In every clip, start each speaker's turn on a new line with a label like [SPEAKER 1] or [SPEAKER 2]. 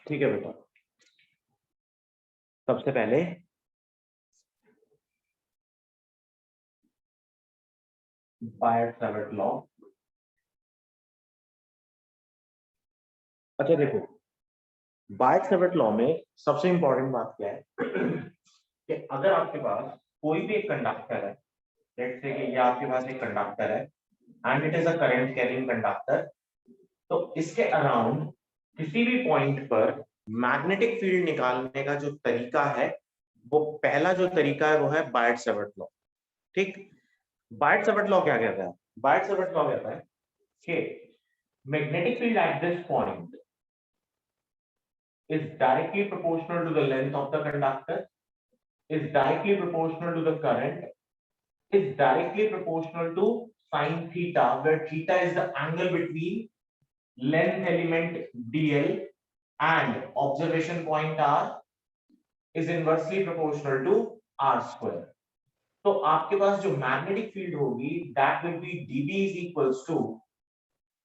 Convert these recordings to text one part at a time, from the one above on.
[SPEAKER 1] ठीक है बेटा, सबसे पहले बायट-सावर्ट लॉ। अच्छा देखो, बायट-सावर्ट लॉ में सबसे इंपॉर्टेंट बात क्या है कि अगर आपके पास कोई भी एक कंडक्टर है, लेट्स से कि ये आपके पास एक कंडक्टर है and it is a current carrying conductor, तो इसके अराउंड किसी भी पॉइंट पर मैग्नेटिक फील्ड निकालने का जो तरीका है, वो पहला जो तरीका है वो है बायट-सावर्ट लॉ। ठीक, बायट-सावर्ट लॉ क्या कहता है? बायट-सावर्ट लॉ कहता है कि magnetic field at this point is directly proportional to the length of the conductor, is directly proportional to the current, is directly proportional to sin theta, where theta is the angle between length element dl and observation point r is inversely proportional to r square. तो आपके पास जो magnetic field होगी that will be dB is equals to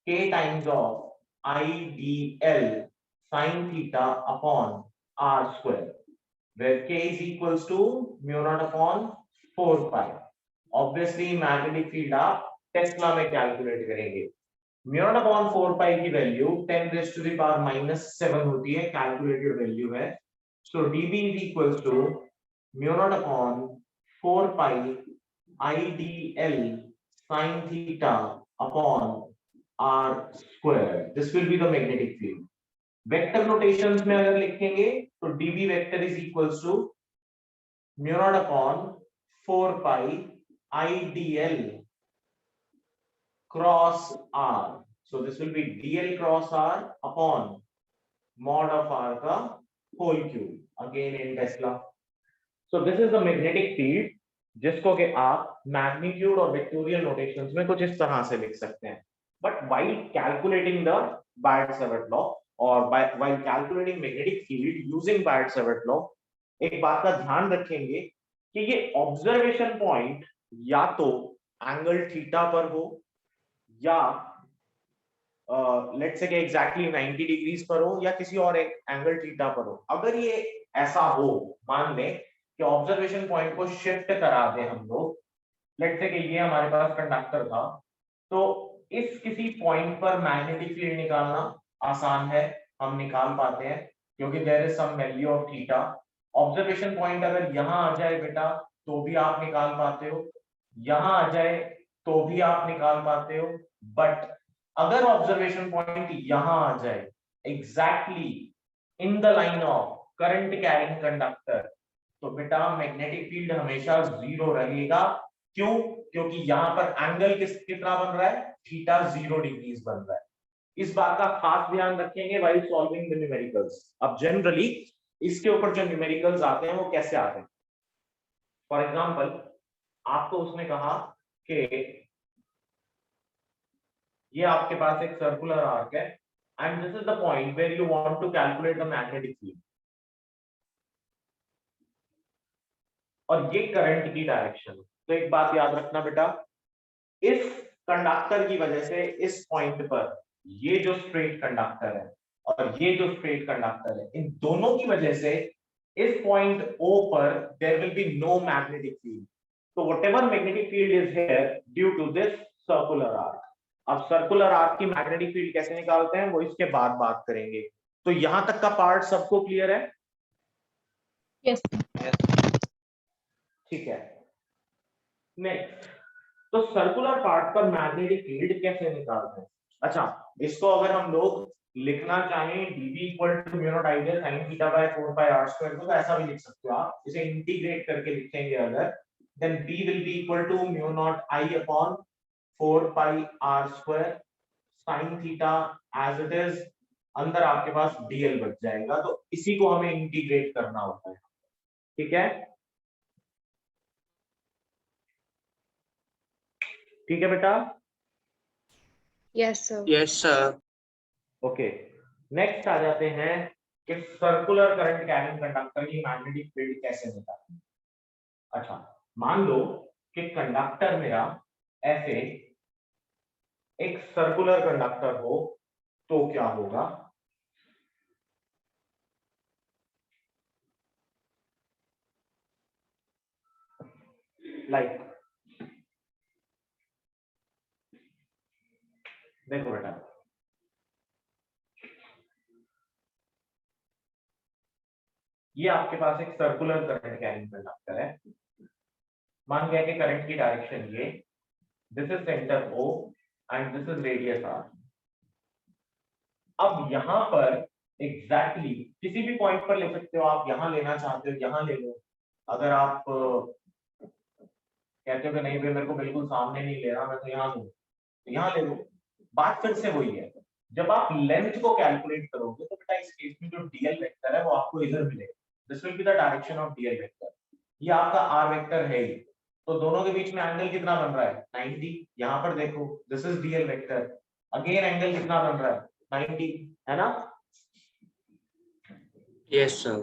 [SPEAKER 1] k times of I dl sin theta upon r square, where k is equals to mu naught upon 4 pi. Obviously magnetic field आप Tesla में calculate करेंगे। mu naught upon 4 pi की value 10 raised to the power -7 होती है, calculated value है। So dB is equals to mu naught upon 4 pi IDL sin theta upon r square. This will be the magnetic field. Vector notations में अगर लिखेंगे तो dB vector is equals to mu naught upon 4 pi IDL cross R. So this will be DL cross R upon mod of R का whole cube again in Tesla. So this is the magnetic field जिसको कि आप magnitude और vectorial notations में कुछ इस तरह से लिख सकते हैं। But while calculating the Biot-Savart law और while calculating magnetic field using Biot-Savart law, एक बात का ध्यान रखेंगे कि ये ऑब्जर्वेशन पॉइंट या तो एंगल थीटा पर हो या लेट्स से कि एग्जैक्टली 90 डिग्रीज पर हो या किसी और एक एंगल थीटा पर हो। अगर ये ऐसा हो, मान लें कि ऑब्जर्वेशन पॉइंट को शिफ्ट करा दें हम लोग, लेट्स से कि ये हमारे पास कंडक्टर था, तो इस किसी पॉइंट पर मैग्नेटिक फील्ड निकालना आसान है, हम निकाल पाते हैं क्योंकि there is some value of theta. Observation point अगर यहाँ आ जाए बेटा तो भी आप निकाल पाते हो, यहाँ आ जाए तो भी आप निकाल पाते हो, बट अगर ऑब्जर्वेशन पॉइंट यहाँ आ जाए exactly in the line of current carrying conductor, तो बेटा मैग्नेटिक फील्ड हमेशा जीरो रहेगा। क्यों? क्योंकि यहाँ पर एंगल कितना बन रहा है, थीटा 0 डिग्रीज बन रहा है। इस बात का खास ध्यान रखेंगे व्हाइल सॉल्विंग द न्यूमेरिकल्स। अब जनरली इसके ऊपर जो न्यूमेरिकल्स आते हैं वो कैसे आते हैं? फॉर एग्जांपल आपको उसने कहा कि ये आपके पास एक सर्कुलर आर्क है and this is the point where you want to calculate the magnetic field, और ये करंट की डायरेक्शन है। तो एक बात याद रखना बेटा, इस कंडक्टर की वजह से इस पॉइंट पर ये जो स्ट्रेट कंडक्टर है और ये जो स्ट्रेट कंडक्टर है, इन दोनों की वजह से इस पॉइंट O पर there will be no magnetic field. तो whatever magnetic field is here due to this circular arc. अब सर्कुलर आर्क की मैग्नेटिक फील्ड कैसे निकालते हैं वो इसके बाद बात करेंगे। तो यहां तक का पार्ट सबको क्लियर है?
[SPEAKER 2] यस।
[SPEAKER 1] ठीक है, नेक्स्ट, तो सर्कुलर पार्ट पर मैग्नेटिक फील्ड कैसे निकालते हैं? अच्छा, इसको अगर हम लोग लिखना चाहें dB equal to mu naught I dl sin theta by 4 pi r square, तो ऐसा भी लिख सकते हो आप। इसे इंटीग्रेट करके लिखेंगे अगर, then B will be equal to mu naught I upon 4 pi r square sin theta as it is, अंदर आपके पास dl बच जाएगा। तो इसी को हमें इंटीग्रेट करना होता है, ठीक है? ठीक है बेटा?
[SPEAKER 2] Yes sir.
[SPEAKER 3] Yes sir.
[SPEAKER 1] Okay, next आ जाते हैं कि सर्कुलर करंट कैरिंग कंडक्टर की मैग्नेटिक फील्ड कैसे निकालते हैं। अच्छा, मान लो कि कंडक्टर मेरा ऐसे एक सर्कुलर कंडक्टर हो, तो क्या होगा? लाइक देखो बेटा, ये आपके पास एक सर्कुलर करंट कैरिंग कंडक्टर है। मान गया कि करंट की डायरेक्शन ये, this is centre O and this is radius R। अब यहां पर एग्जैक्टली किसी भी पॉइंट पर ले सकते हो आप, यहां लेना चाहते हो यहां ले लो। अगर आप कहते हो कि नहीं भाई मेरे को बिल्कुल सामने नहीं ले रहा, मैं तो यहाँ लूं, तो यहाँ ले लो। बात फिर से वही है, जब आप लेंथ को कैलकुलेट करोगे तो बेटा इस केस में जो डीएल वेक्टर है वो आपको इधर मिलेगा। This will be the direction of DL vector. ये आपका आर वेक्टर है ही, तो दोनों के बीच में एंगल कितना बन रहा है 90। यहाँ पर देखो this is DL vector, again angle कितना बन रहा है 90, है ना?
[SPEAKER 3] Yes sir.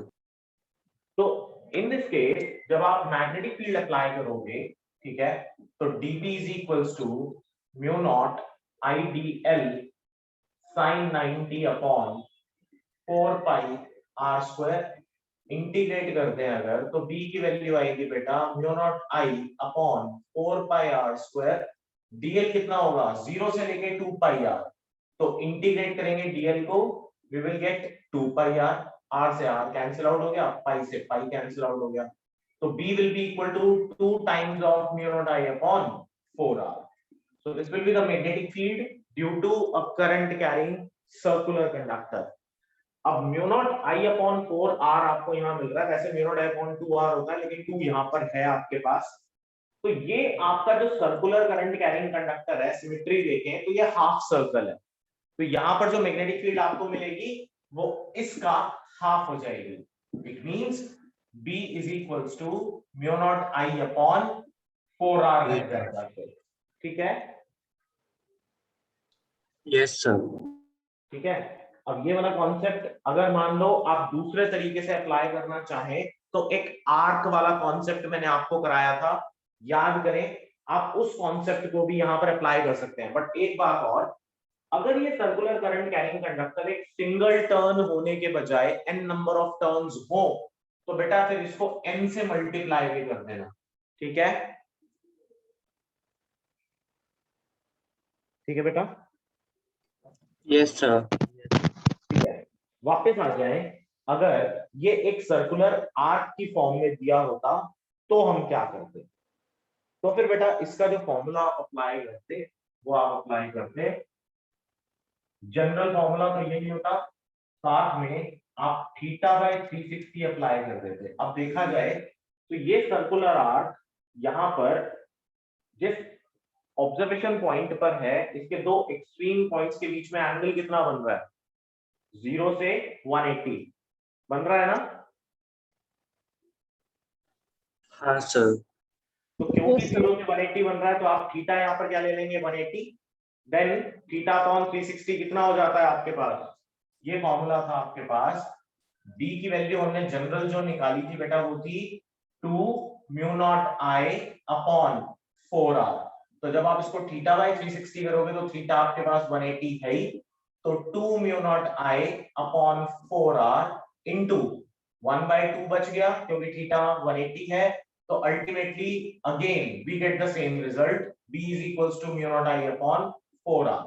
[SPEAKER 1] तो इन दिस केस जब आप मैग्नेटिक फील्ड अप्लाई करोगे, ठीक है, तो dB is equals to mu naught IDL sin 90 upon 4 pi r square. Integrate करते हैं अगर तो b की वैल्यू आएगी बेटा mu naught I upon 4 pi r square. dl कितना होगा 0 से लेके 2 पाई r, तो इंटीग्रेट करेंगे dl को, we will get 2 pi r। r से r कैंसिल आउट हो गया, पाई से पाई कैंसिल आउट हो गया, तो b will be equal to 2 times of mu naught I upon 4r. So this will be the magnetic field due to a current carrying circular conductor. अब mu naught I upon 4r आपको यहाँ मिल रहा है, वैसे mu naught I upon 2r होता है लेकिन 2 यहाँ पर है आपके पास। तो ये आपका जो सर्कुलर करंट कैरिंग कंडक्टर है, सिमेट्री देखें तो ये हाफ सर्कल है, तो यहाँ पर जो मैग्नेटिक फील्ड आपको मिलेगी वो इसका हाफ हो जाएगी। It means B is equals to mu naught I upon 4r लग जाएगा फिर, ठीक है?
[SPEAKER 3] Yes sir.
[SPEAKER 1] ठीक है, अब ये वाला कॉन्सेप्ट अगर मान लो आप दूसरे तरीके से अप्लाई करना चाहें तो एक आर्क वाला कॉन्सेप्ट मैंने आपको कराया था, याद करें, आप उस कॉन्सेप्ट को भी यहाँ पर अप्लाई कर सकते हैं। बट एक बात और, अगर ये सर्कुलर करंट कैरिंग कंडक्टर एक सिंगल टर्न होने के बजाय n नंबर ऑफ टर्न्स हो तो बेटा फिर इसको n से मल्टीप्लाई भी कर देना, ठीक है? ठीक है बेटा?
[SPEAKER 3] Yes sir.
[SPEAKER 1] ठीक है, वापस आ जाए, अगर ये एक सर्कुलर आर्क की फॉर्म में दिया होता तो हम क्या करते? तो फिर बेटा इसका जो फॉर्मूला आप अप्लाई करते वो आप अप्लाई करते, जनरल फॉर्मूला तो यही होता, साथ में आप थीटा बाय 360 अप्लाई कर देते। अब देखा जाए तो ये सर्कुलर आर्क यहाँ पर जिस ऑब्जर्वेशन पॉइंट पर है, इसके दो एक्सट्रीम पॉइंट्स के बीच में एंगल कितना बन रहा है 0 से 180 बन रहा है ना?
[SPEAKER 3] हाँ सर।
[SPEAKER 1] तो क्योंकि 0 से 180 बन रहा है तो आप थीटा यहाँ पर क्या ले लेंगे 180, देन थीटा अपॉन 360 कितना हो जाता है आपके पास? ये फॉर्मूला था आपके पास, d की वैल्यू हमने जनरल जो निकाली थी बेटा वो थी 2 mu naught I upon 4r। तो जब आप इसको थीटा बाय 360 करोगे तो थीटा आपके पास 180 है ही, तो 2 mu naught I upon 4r into 1/2 बच गया क्योंकि थीटा 180 है, तो ultimately again we get the same result, b is equals to mu naught I upon 4r।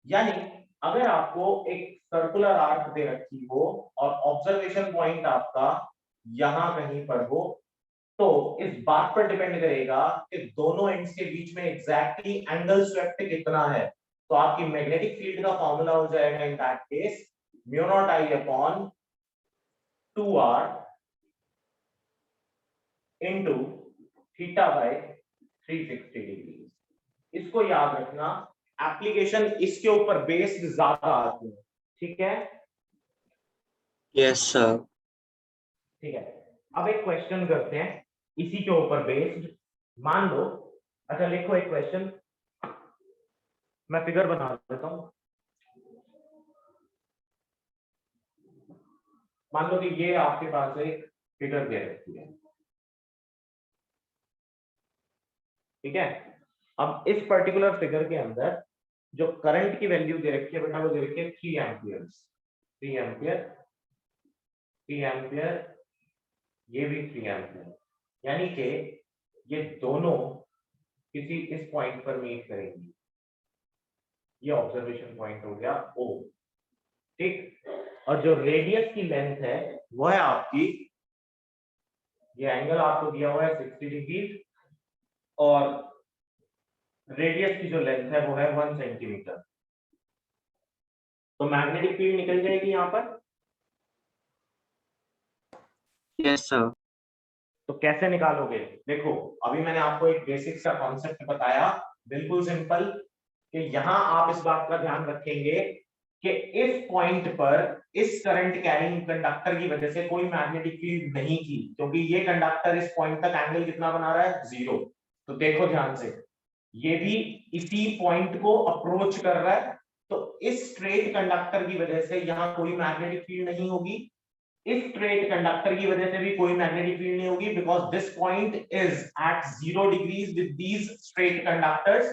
[SPEAKER 1] यानी अगर आपको एक सर्कुलर आर्क दे रखी हो और ऑब्जर्वेशन पॉइंट आपका यहां कहीं पर हो, तो इस बात पर डिपेंड करेगा कि दोनों एंड्स के बीच में एग्जैक्टली एंगल स्वेप्ट कितना है। तो आपकी मैग्नेटिक फील्ड का फॉर्मूला हो जाएगा in that case mu naught I upon 2r into theta by 360 degree. इसको याद रखना, एप्लीकेशन इसके ऊपर बेस्ड ज्यादा आती है, ठीक है?
[SPEAKER 3] Yes sir.
[SPEAKER 1] ठीक है, अब एक क्वेश्चन करते हैं इसी के ऊपर बेस्ड। मान लो, अच्छा लिखो एक क्वेश्चन, मैं फिगर बना देता हूं। मान लो कि ये आपके पास एक फिगर दे रखी है, ठीक है? अब इस पर्टिकुलर फिगर के अंदर जो करंट की वैल्यू दे रखी है बेटा वो दे रखी है 3 एम्पियर, 3 एम्पियर, 3 एम्पियर, ये भी 3 एम्पियर, यानी कि ये दोनों किसी इस पॉइंट पर मीट करेंगी। ये ऑब्जर्वेशन पॉइंट हो गया O, ठीक। और जो रेडियस की लेंथ है वो है आपकी, ये एंगल आपको दिया हुआ है 60 डिग्री, और रेडियस की जो लेंथ है वो है 1 सेंटीमीटर। तो मैग्नेटिक फील्ड निकल जाएगी यहाँ पर।
[SPEAKER 3] Yes, sir.
[SPEAKER 1] तो कैसे निकालोगे? देखो, अभी मैंने आपको एक बेसिक सा कॉन्सेप्ट बताया, बिल्कुल सिंपल, कि यहाँ आप इस बात का ध्यान रखेंगे कि इस पॉइंट पर इस करंट कैरिंग कंडक्टर की वजह से कोई मैग्नेटिक फील्ड नहीं थी, क्योंकि ये कंडक्टर इस पॉइंट तक एंगल कितना बना रहा है? 0। तो देखो ध्यान से, ये भी इसी पॉइंट को अप्रोच कर रहा है, तो इस स्ट्रेट कंडक्टर की वजह से यहाँ कोई मैग्नेटिक फील्ड नहीं होगी, इस स्ट्रेट कंडक्टर की वजह से भी कोई मैग्नेटिक फील्ड नहीं होगी, because this point is at 0 degrees with these straight conductors.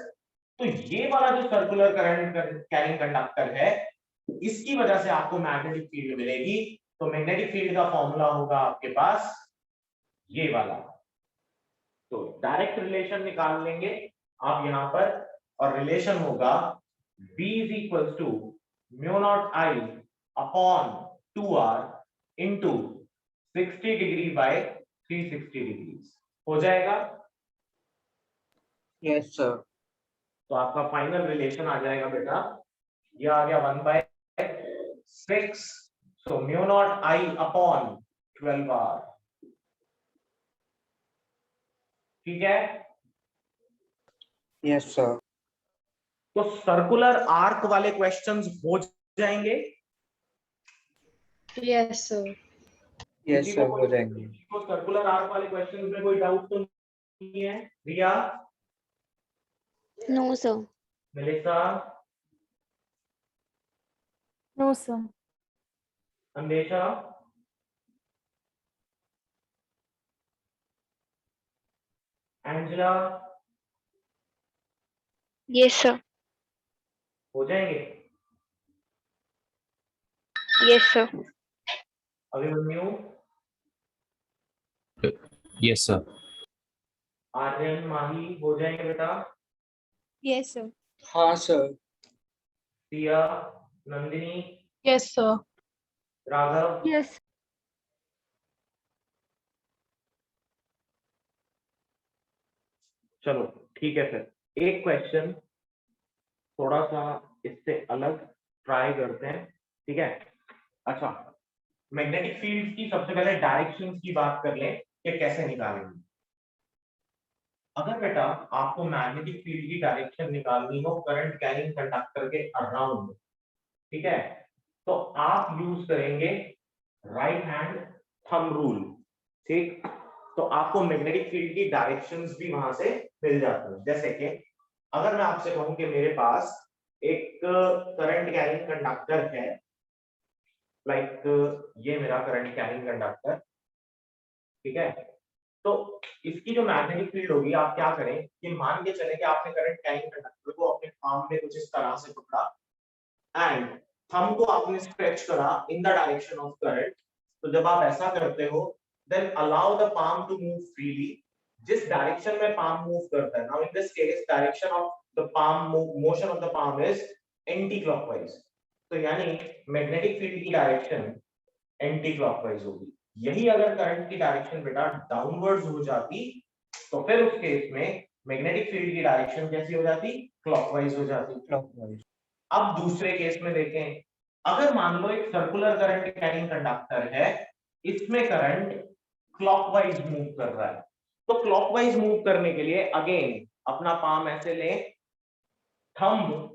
[SPEAKER 1] तो ये वाला जो सर्कुलर करंट कैरिंग कंडक्टर है, इसकी वजह से आपको मैग्नेटिक फील्ड मिलेगी। तो मैग्नेटिक फील्ड का फॉर्मूला होगा आपके पास ये वाला। तो डायरेक्ट रिलेशन निकाल लेंगे आप यहां पर, और रिलेशन होगा B is equal to mu naught I upon 2R into 60 degree by 360 degree. हो जाएगा?
[SPEAKER 3] Yes, sir.
[SPEAKER 1] तो आपका फाइनल रिलेशन आ जाएगा बेटा, ये आ गया 1/6, so mu naught I upon 12R। ठीक है?
[SPEAKER 3] Yes, sir.
[SPEAKER 1] तो सर्कुलर आर्क वाले क्वेश्चंस हो जाएंगे।
[SPEAKER 2] Yes, sir.
[SPEAKER 3] Yes, sir. हो जाएंगे।
[SPEAKER 1] तो सर्कुलर आर्क वाले क्वेश्चंस में कोई डाउट तो नहीं है? रिया,
[SPEAKER 2] No, sir.
[SPEAKER 1] Melissa,
[SPEAKER 2] No, sir.
[SPEAKER 1] अंदेशा, एंजेला,
[SPEAKER 2] Yes, sir.
[SPEAKER 1] हो जाएंगे?
[SPEAKER 2] Yes, sir.
[SPEAKER 1] Abhimanyu,
[SPEAKER 4] Yes, sir.
[SPEAKER 1] Aryan, माही, हो जाएंगे बेटा?
[SPEAKER 2] Yes, sir.
[SPEAKER 3] हाँ, sir.
[SPEAKER 1] Siya, Nandini,
[SPEAKER 2] Yes, sir.
[SPEAKER 1] Raghav,
[SPEAKER 2] Yes.
[SPEAKER 1] चलो ठीक है। फिर एक क्वेश्चन थोड़ा सा इससे अलग ट्राई करते हैं, ठीक है? अच्छा, मैग्नेटिक फील्ड की सबसे पहले डायरेक्शंस की बात कर लें कि कैसे निकालेंगे। अगर बेटा आपको मैग्नेटिक फील्ड की डायरेक्शन निकालनी हो करंट कैरिंग कंडक्टर के अराउंड, ठीक है, तो आप यूज करेंगे राइट हैंड थंब रूल, ठीक। तो आपको मैग्नेटिक फील्ड की डायरेक्शंस भी वहां से मिल जाती हैं। जैसे कि अगर मैं आपसे कहूं कि मेरे पास एक करंट कैरिंग कंडक्टर है, लाइक ये मेरा करंट कैरिंग कंडक्टर, ठीक है, तो इसकी जो मैग्नेटिक फील्ड होगी, आप क्या करें कि मान के चले कि आपने करंट कैरिंग कंडक्टर को अपने पाम में कुछ इस तरह से पकड़ा एंड थंब को आपने स्ट्रेच करा in the direction of current. तो जब आप ऐसा करते हो, then allow the palm to move freely. जिस डायरेक्शन में पाम मूव करता है, now in this case direction of the palm motion of the palm is anticlockwise. तो यानी मैग्नेटिक फील्ड की डायरेक्शन एंटी क्लॉकवाइज होगी। यही अगर करंट की डायरेक्शन बेटा डाउनवर्ड्स हो जाती, तो फिर उस केस में मैग्नेटिक फील्ड की डायरेक्शन कैसी हो जाती? क्लॉकवाइज हो जाती।
[SPEAKER 3] Clockwise.
[SPEAKER 1] अब दूसरे केस में देखें, अगर मान लो एक सर्कुलर करंट कैरिंग कंडक्टर है, इसमें करंट क्लॉकवाइज मूव कर रहा है, तो क्लॉकवाइज मूव करने के लिए अगेन अपना पाम ऐसे लें, थंब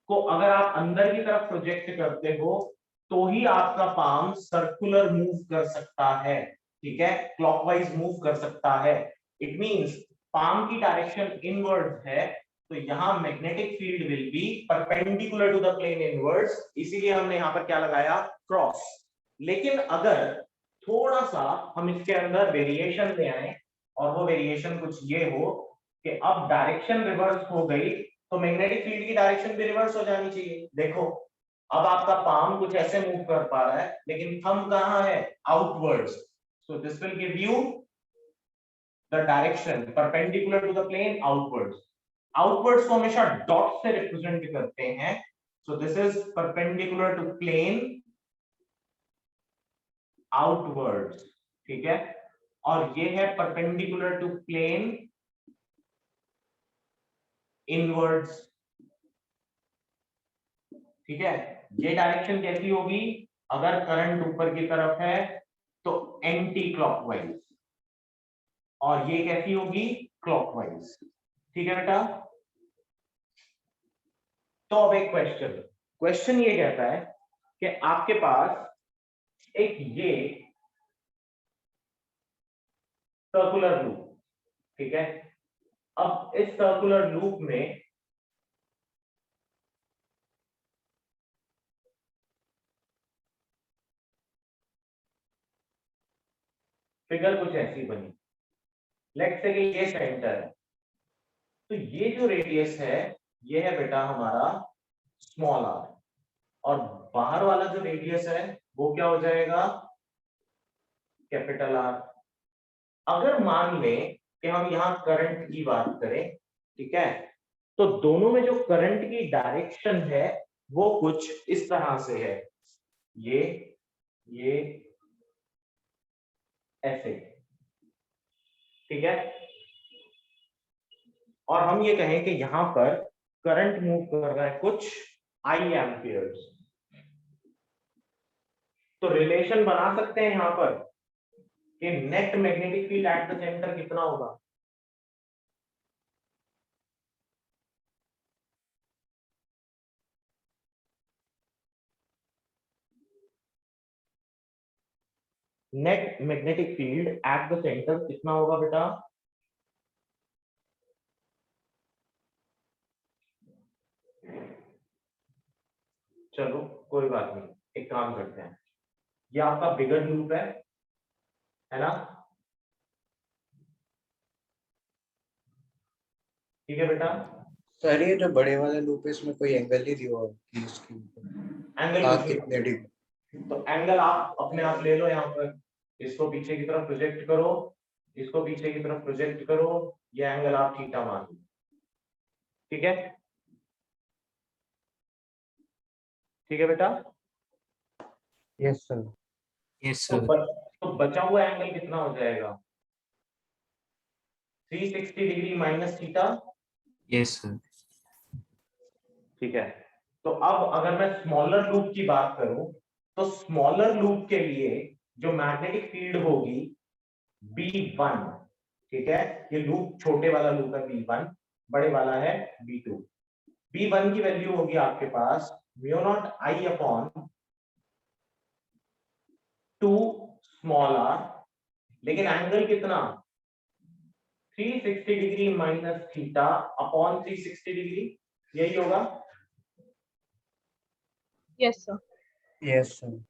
[SPEAKER 1] को अगर आप अंदर की तरफ प्रोजेक्ट करते हो तो ही आपका पाम सर्कुलर मूव कर सकता है, ठीक है, क्लॉकवाइज मूव कर सकता है। इट मींस पाम की डायरेक्शन इनवर्ड्स है, तो यहां magnetic field will be perpendicular to the plane inwards, इसीलिए हमने यहां पर क्या लगाया? क्रॉस। लेकिन अगर थोड़ा सा हम इसके अंदर वेरिएशन ले आए, और वो वेरिएशन कुछ ये हो कि अब डायरेक्शन रिवर्स हो गई, तो मैग्नेटिक फील्ड की डायरेक्शन भी रिवर्स हो जानी चाहिए। देखो, अब आपका पाम कुछ ऐसे मूव कर पा रहा है, लेकिन थंब कहां है? Outwards. So this will give you the direction perpendicular to the plane outwards, outwards को हमेशा डॉट से रिप्रेजेंट करते हैं, so this is perpendicular to plane outwards, ठीक है, और ये है परपेंडिकुलर टू प्लेन इनवर्ड्स, ठीक है। ये डायरेक्शन कैसी होगी, अगर करंट ऊपर की तरफ है तो एंटी क्लॉकवाइज, और ये कैसी होगी, क्लॉकवाइज, ठीक है बेटा। तो अब एक क्वेश्चन ये कहता है कि आपके पास एक ये सर्कुलर लूप, ठीक है, अब इस सर्कुलर लूप में फिगर कुछ ऐसी बनी, लेट्स से कि ये सेंटर है, तो ये जो रेडियस है ये है बेटा हमारा स्मॉल आर, और बाहर वाला जो रेडियस है वो क्या हो जाएगा, कैपिटल आर। अगर मान लें कि हम यहाँ करंट की बात करें, ठीक है, तो दोनों में जो करंट की डायरेक्शन है वो कुछ इस तरह से है, ये ऐसे, ठीक है, और हम ये कहें कि यहां पर करंट मूव कर रहा है कुछ आई एम्पियर्स, तो रिलेशन बना सकते हैं यहां पर कि net magnetic field at the centre कितना होगा, net magnetic field at the centre कितना होगा बेटा, चलो कोई बात नहीं, एक काम करते हैं, ये आपका बिगर लूप है ना, ठीक है बेटा।
[SPEAKER 3] सर ये जो बड़े वाला लूप है इसमें कोई एंगल नहीं दिया हुआ कि इसके ऊपर
[SPEAKER 1] एंगल
[SPEAKER 3] कितने डिग्री,
[SPEAKER 1] तो एंगल आप अपने आप ले लो, यहाँ पर इसको पीछे की तरफ प्रोजेक्ट करो, इसको पीछे की तरफ प्रोजेक्ट करो, ये एंगल आप थीटा मान लो, ठीक है, ठीक है बेटा।
[SPEAKER 3] यस सर, यस
[SPEAKER 1] तो,
[SPEAKER 3] सर,
[SPEAKER 1] तो बचा हुआ एंगल कितना हो जाएगा, 360 degree minus theta,
[SPEAKER 3] yes sir,
[SPEAKER 1] ठीक है। तो अब अगर मैं स्मॉलर लूप की बात करूं, तो स्मॉलर लूप के लिए जो मैग्नेटिक फील्ड होगी B1, ठीक है, ये लूप छोटे वाला लूप है B1, बड़े वाला है B2, B1 की वैल्यू होगी आपके पास mu naught I upon 2 small r, लेकिन एंगल कितना 360 degree minus theta upon 360 degree, यही होगा।
[SPEAKER 2] Yes sir.
[SPEAKER 3] यस सर,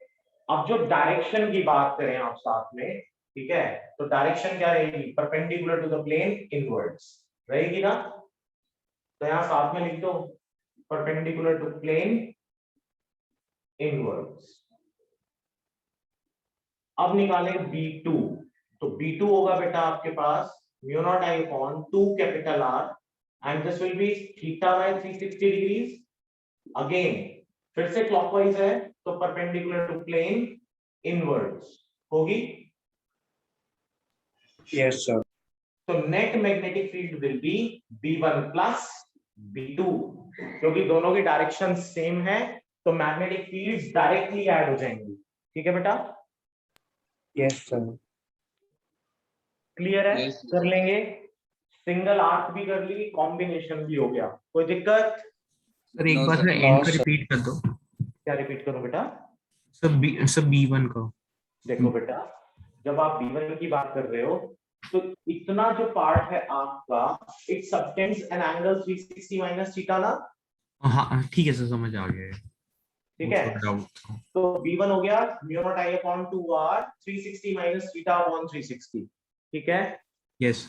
[SPEAKER 1] अब जो डायरेक्शन की बात करें आप साथ में, ठीक है, तो डायरेक्शन क्या रहेगी, perpendicular to the plane inwards रहेगी ना, तो यहां साथ में लिख दो परपेंडिकुलर टू प्लेन इनवर्ड्स। अब निकाले B2, तो B2 होगा बेटा आपके पास mu naught I upon 2 capital R, and this will be theta by 360 degrees, again फिर से क्लॉकवाइज है तो परपेंडिकुलर टू प्लेन इनवर्ड्स होगी,
[SPEAKER 3] यस सर,
[SPEAKER 1] तो net magnetic field will be B1 plus B2, क्योंकि दोनों की डायरेक्शन सेम है तो मैग्नेटिक फील्ड्स डायरेक्टली ऐड हो जाएंगी, ठीक है बेटा,
[SPEAKER 3] यस सर,
[SPEAKER 1] क्लियर है,
[SPEAKER 3] Yes,
[SPEAKER 1] कर लेंगे, सिंगल आर्क भी कर ली, कॉम्बिनेशन भी हो गया, कोई दिक्कत,
[SPEAKER 4] सर एक
[SPEAKER 3] No,
[SPEAKER 4] बार
[SPEAKER 3] sir.
[SPEAKER 4] फिर
[SPEAKER 3] No,
[SPEAKER 4] एंड का
[SPEAKER 3] sir.
[SPEAKER 4] रिपीट कर दो।
[SPEAKER 1] क्या रिपीट करूं बेटा,
[SPEAKER 4] सब B1 का।
[SPEAKER 1] देखो बेटा, जब आप B1 की बात कर रहे हो तो इतना जो पार्ट है आपका, it subtends an angle 360 minus theta ना,
[SPEAKER 4] हाँ ठीक है सर, समझ आ गया है।
[SPEAKER 1] ठीक
[SPEAKER 4] वो
[SPEAKER 1] है,
[SPEAKER 4] थोड़ा डाउट था।
[SPEAKER 1] तो B1 हो गया mu naught I upon 2r 360 minus theta upon 360, ठीक है,
[SPEAKER 4] यस,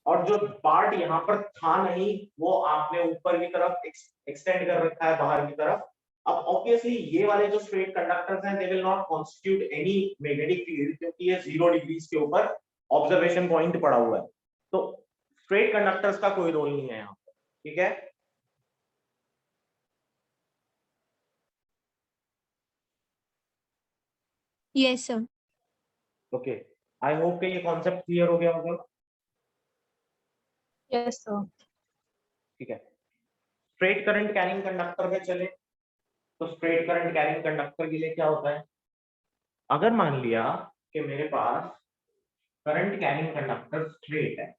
[SPEAKER 1] और जो पार्ट यहाँ पर था नहीं वो आपने ऊपर की तरफ एक्सटेंड कर रखा है बाहर की तरफ। अब ऑब्वियसली ये वाले जो स्ट्रेट कंडक्टर्स हैं they will not constitute any magnetic field, क्योंकि ये 0 डिग्रीज के ऊपर ऑब्जर्वेशन पॉइंट पड़ा हुआ है, तो स्ट्रेट कंडक्टर्स का कोई रोल नहीं है यहाँ पर, ठीक है।
[SPEAKER 2] Yes, sir.
[SPEAKER 1] Okay, I hope कि ये कॉन्सेप्ट क्लियर हो गया होगा।
[SPEAKER 2] Yes, sir.
[SPEAKER 1] ठीक है, स्ट्रेट करंट कैरिंग कंडक्टर में चले, तो स्ट्रेट करंट कैरिंग कंडक्टर के लिए क्या होता है, अगर मान लिया कि मेरे पास करंट कैरिंग कंडक्टर स्ट्रेट है,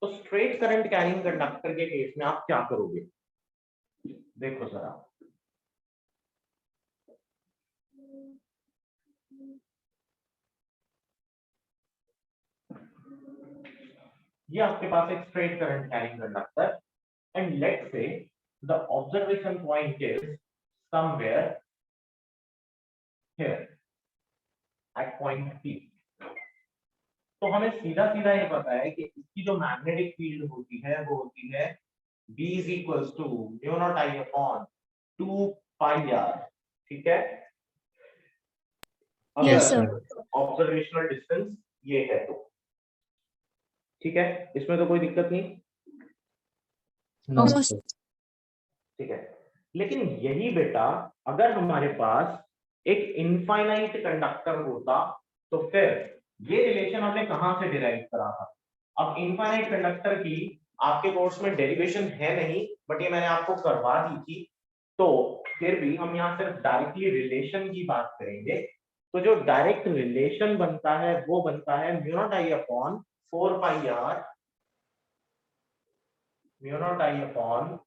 [SPEAKER 1] तो स्ट्रेट करंट कैरिंग कंडक्टर के केस में आप क्या करोगे, देखो जरा। ये आपके पास एक straight current carrying conductor, and let's say the observation point is somewhere here eight point P। तो हमें सीधा सीधा ये पता है कि इसकी जो मैग्नेटिक फील्ड होती है वो होती है B is equals to mu naught I upon 2 pi r, ठीक है।
[SPEAKER 2] Yes,
[SPEAKER 3] sir.
[SPEAKER 1] ऑब्जर्वेशनल डिस्टेंस ये है, तो ठीक है, इसमें तो कोई दिक्कत नहीं,
[SPEAKER 3] No,
[SPEAKER 2] No,
[SPEAKER 3] sir.
[SPEAKER 1] ठीक है। लेकिन यही बेटा अगर हमारे पास एक इनफाइनाइट कंडक्टर होता, तो फिर ये रिलेशन हमने कहां से डिराइव करा था। अब इनफाइनाइट कंडक्टर की आपके कोर्स में डेरिवेशन है नहीं, बट ये मैंने आपको करवा दी थी, तो फिर भी हम यहाँ सिर्फ डायरेक्टली रिलेशन की बात करेंगे। तो जो डायरेक्ट रिलेशन बनता है वो बनता है mu naught I upon 4 pi r, mu naught I upon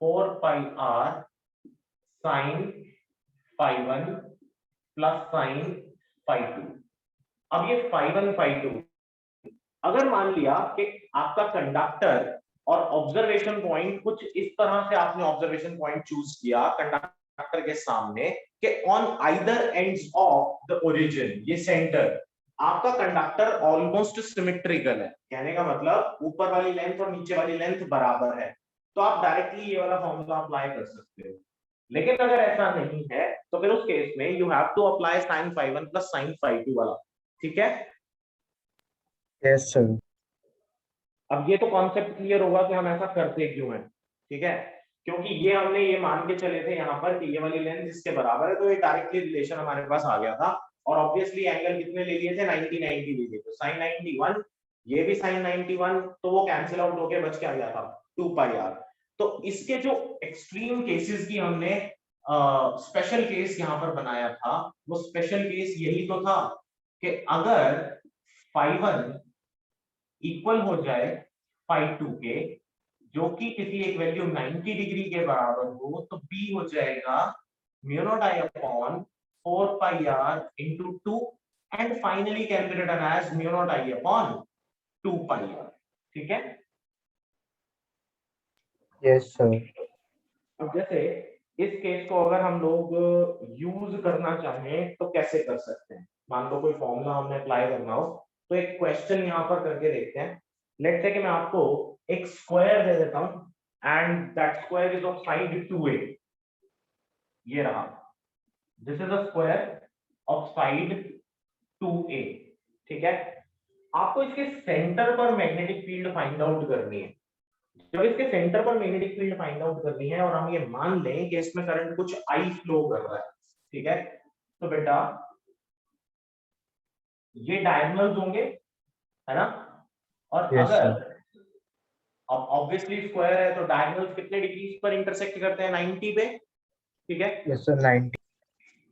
[SPEAKER 1] 4 pi r sine phi 1 plus sine phi 2। अब ये फाई 1 फाई 2, अगर मान लिया कि आपका कंडक्टर और ऑब्जर्वेशन पॉइंट कुछ इस तरह से आपने ऑब्जर्वेशन पॉइंट चूज किया कंडक्टर के सामने कि on either ends of the origin, ये सेंटर आपका कंडक्टर ऑलमोस्ट सिमेट्रिकल है, कहने का मतलब ऊपर वाली लेंथ और नीचे वाली लेंथ बराबर है, तो आप डायरेक्टली ये वाला फॉर्मूला अप्लाई कर सकते हो। लेकिन अगर ऐसा नहीं है तो फिर उस केस में you have to apply sin phi 1 plus sin phi 2 वाला, ठीक है।
[SPEAKER 3] Yes, sir.
[SPEAKER 1] अब ये तो कॉन्सेप्ट क्लियर होगा कि हम ऐसा करते क्यों हैं, ठीक है, क्योंकि ये हमने ये मान के चले थे यहाँ पर कि ये वाली लेंथ इसके बराबर है, तो ये डायरेक्टली रिलेशन हमारे पास आ गया था। और ऑब्वियसली एंगल कितने ले लिए थे, 90 90 ले लिए, तो sin 91, ये भी sin 91, तो वो कैंसिल आउट होके बच के आ गया था 2 पाई r। तो इसके जो एक्सट्रीम केसेस की हमने स्पेशल केस यहाँ पर बनाया था, वो स्पेशल केस यही तो था कि अगर phi 1 इक्वल हो जाए phi 2 के, जो कि किसी एक वैल्यू 90 डिग्री के बराबर हो, तो B हो जाएगा mu naught I upon 4 pi r into 2 and finally can be written as mu naught I upon 2 pi r, ठीक है।
[SPEAKER 3] Yes, sir.
[SPEAKER 1] अब जैसे इस केस को अगर हम लोग यूज करना चाहें तो कैसे कर सकते हैं, मान लो कोई फॉर्मूला हमने अप्लाई करना हो, तो एक क्वेश्चन यहाँ पर करके देखते हैं। लेट्स से कि मैं आपको एक स्क्वायर दे देता हूं and that square is of side 2a, ये रहा, this is a square of side 2a, ठीक है। आपको इसके सेंटर पर मैग्नेटिक फील्ड फाइंड आउट करनी है। जब इसके सेंटर पर मैग्नेटिक फील्ड फाइंड आउट करनी है और हम ये मान लें कि इसमें करंट कुछ I फ्लो कर रहा है, ठीक है, तो बेटा ये डायगोनल्स होंगे, है ना, और
[SPEAKER 3] Yes,
[SPEAKER 1] अगर
[SPEAKER 3] sir.
[SPEAKER 1] अब ऑब्वियसली स्क्वायर है तो डायगोनल्स कितने डिग्री पर इंटरसेक्ट करते हैं, 90 पे, ठीक है।
[SPEAKER 3] Yes, sir. 90.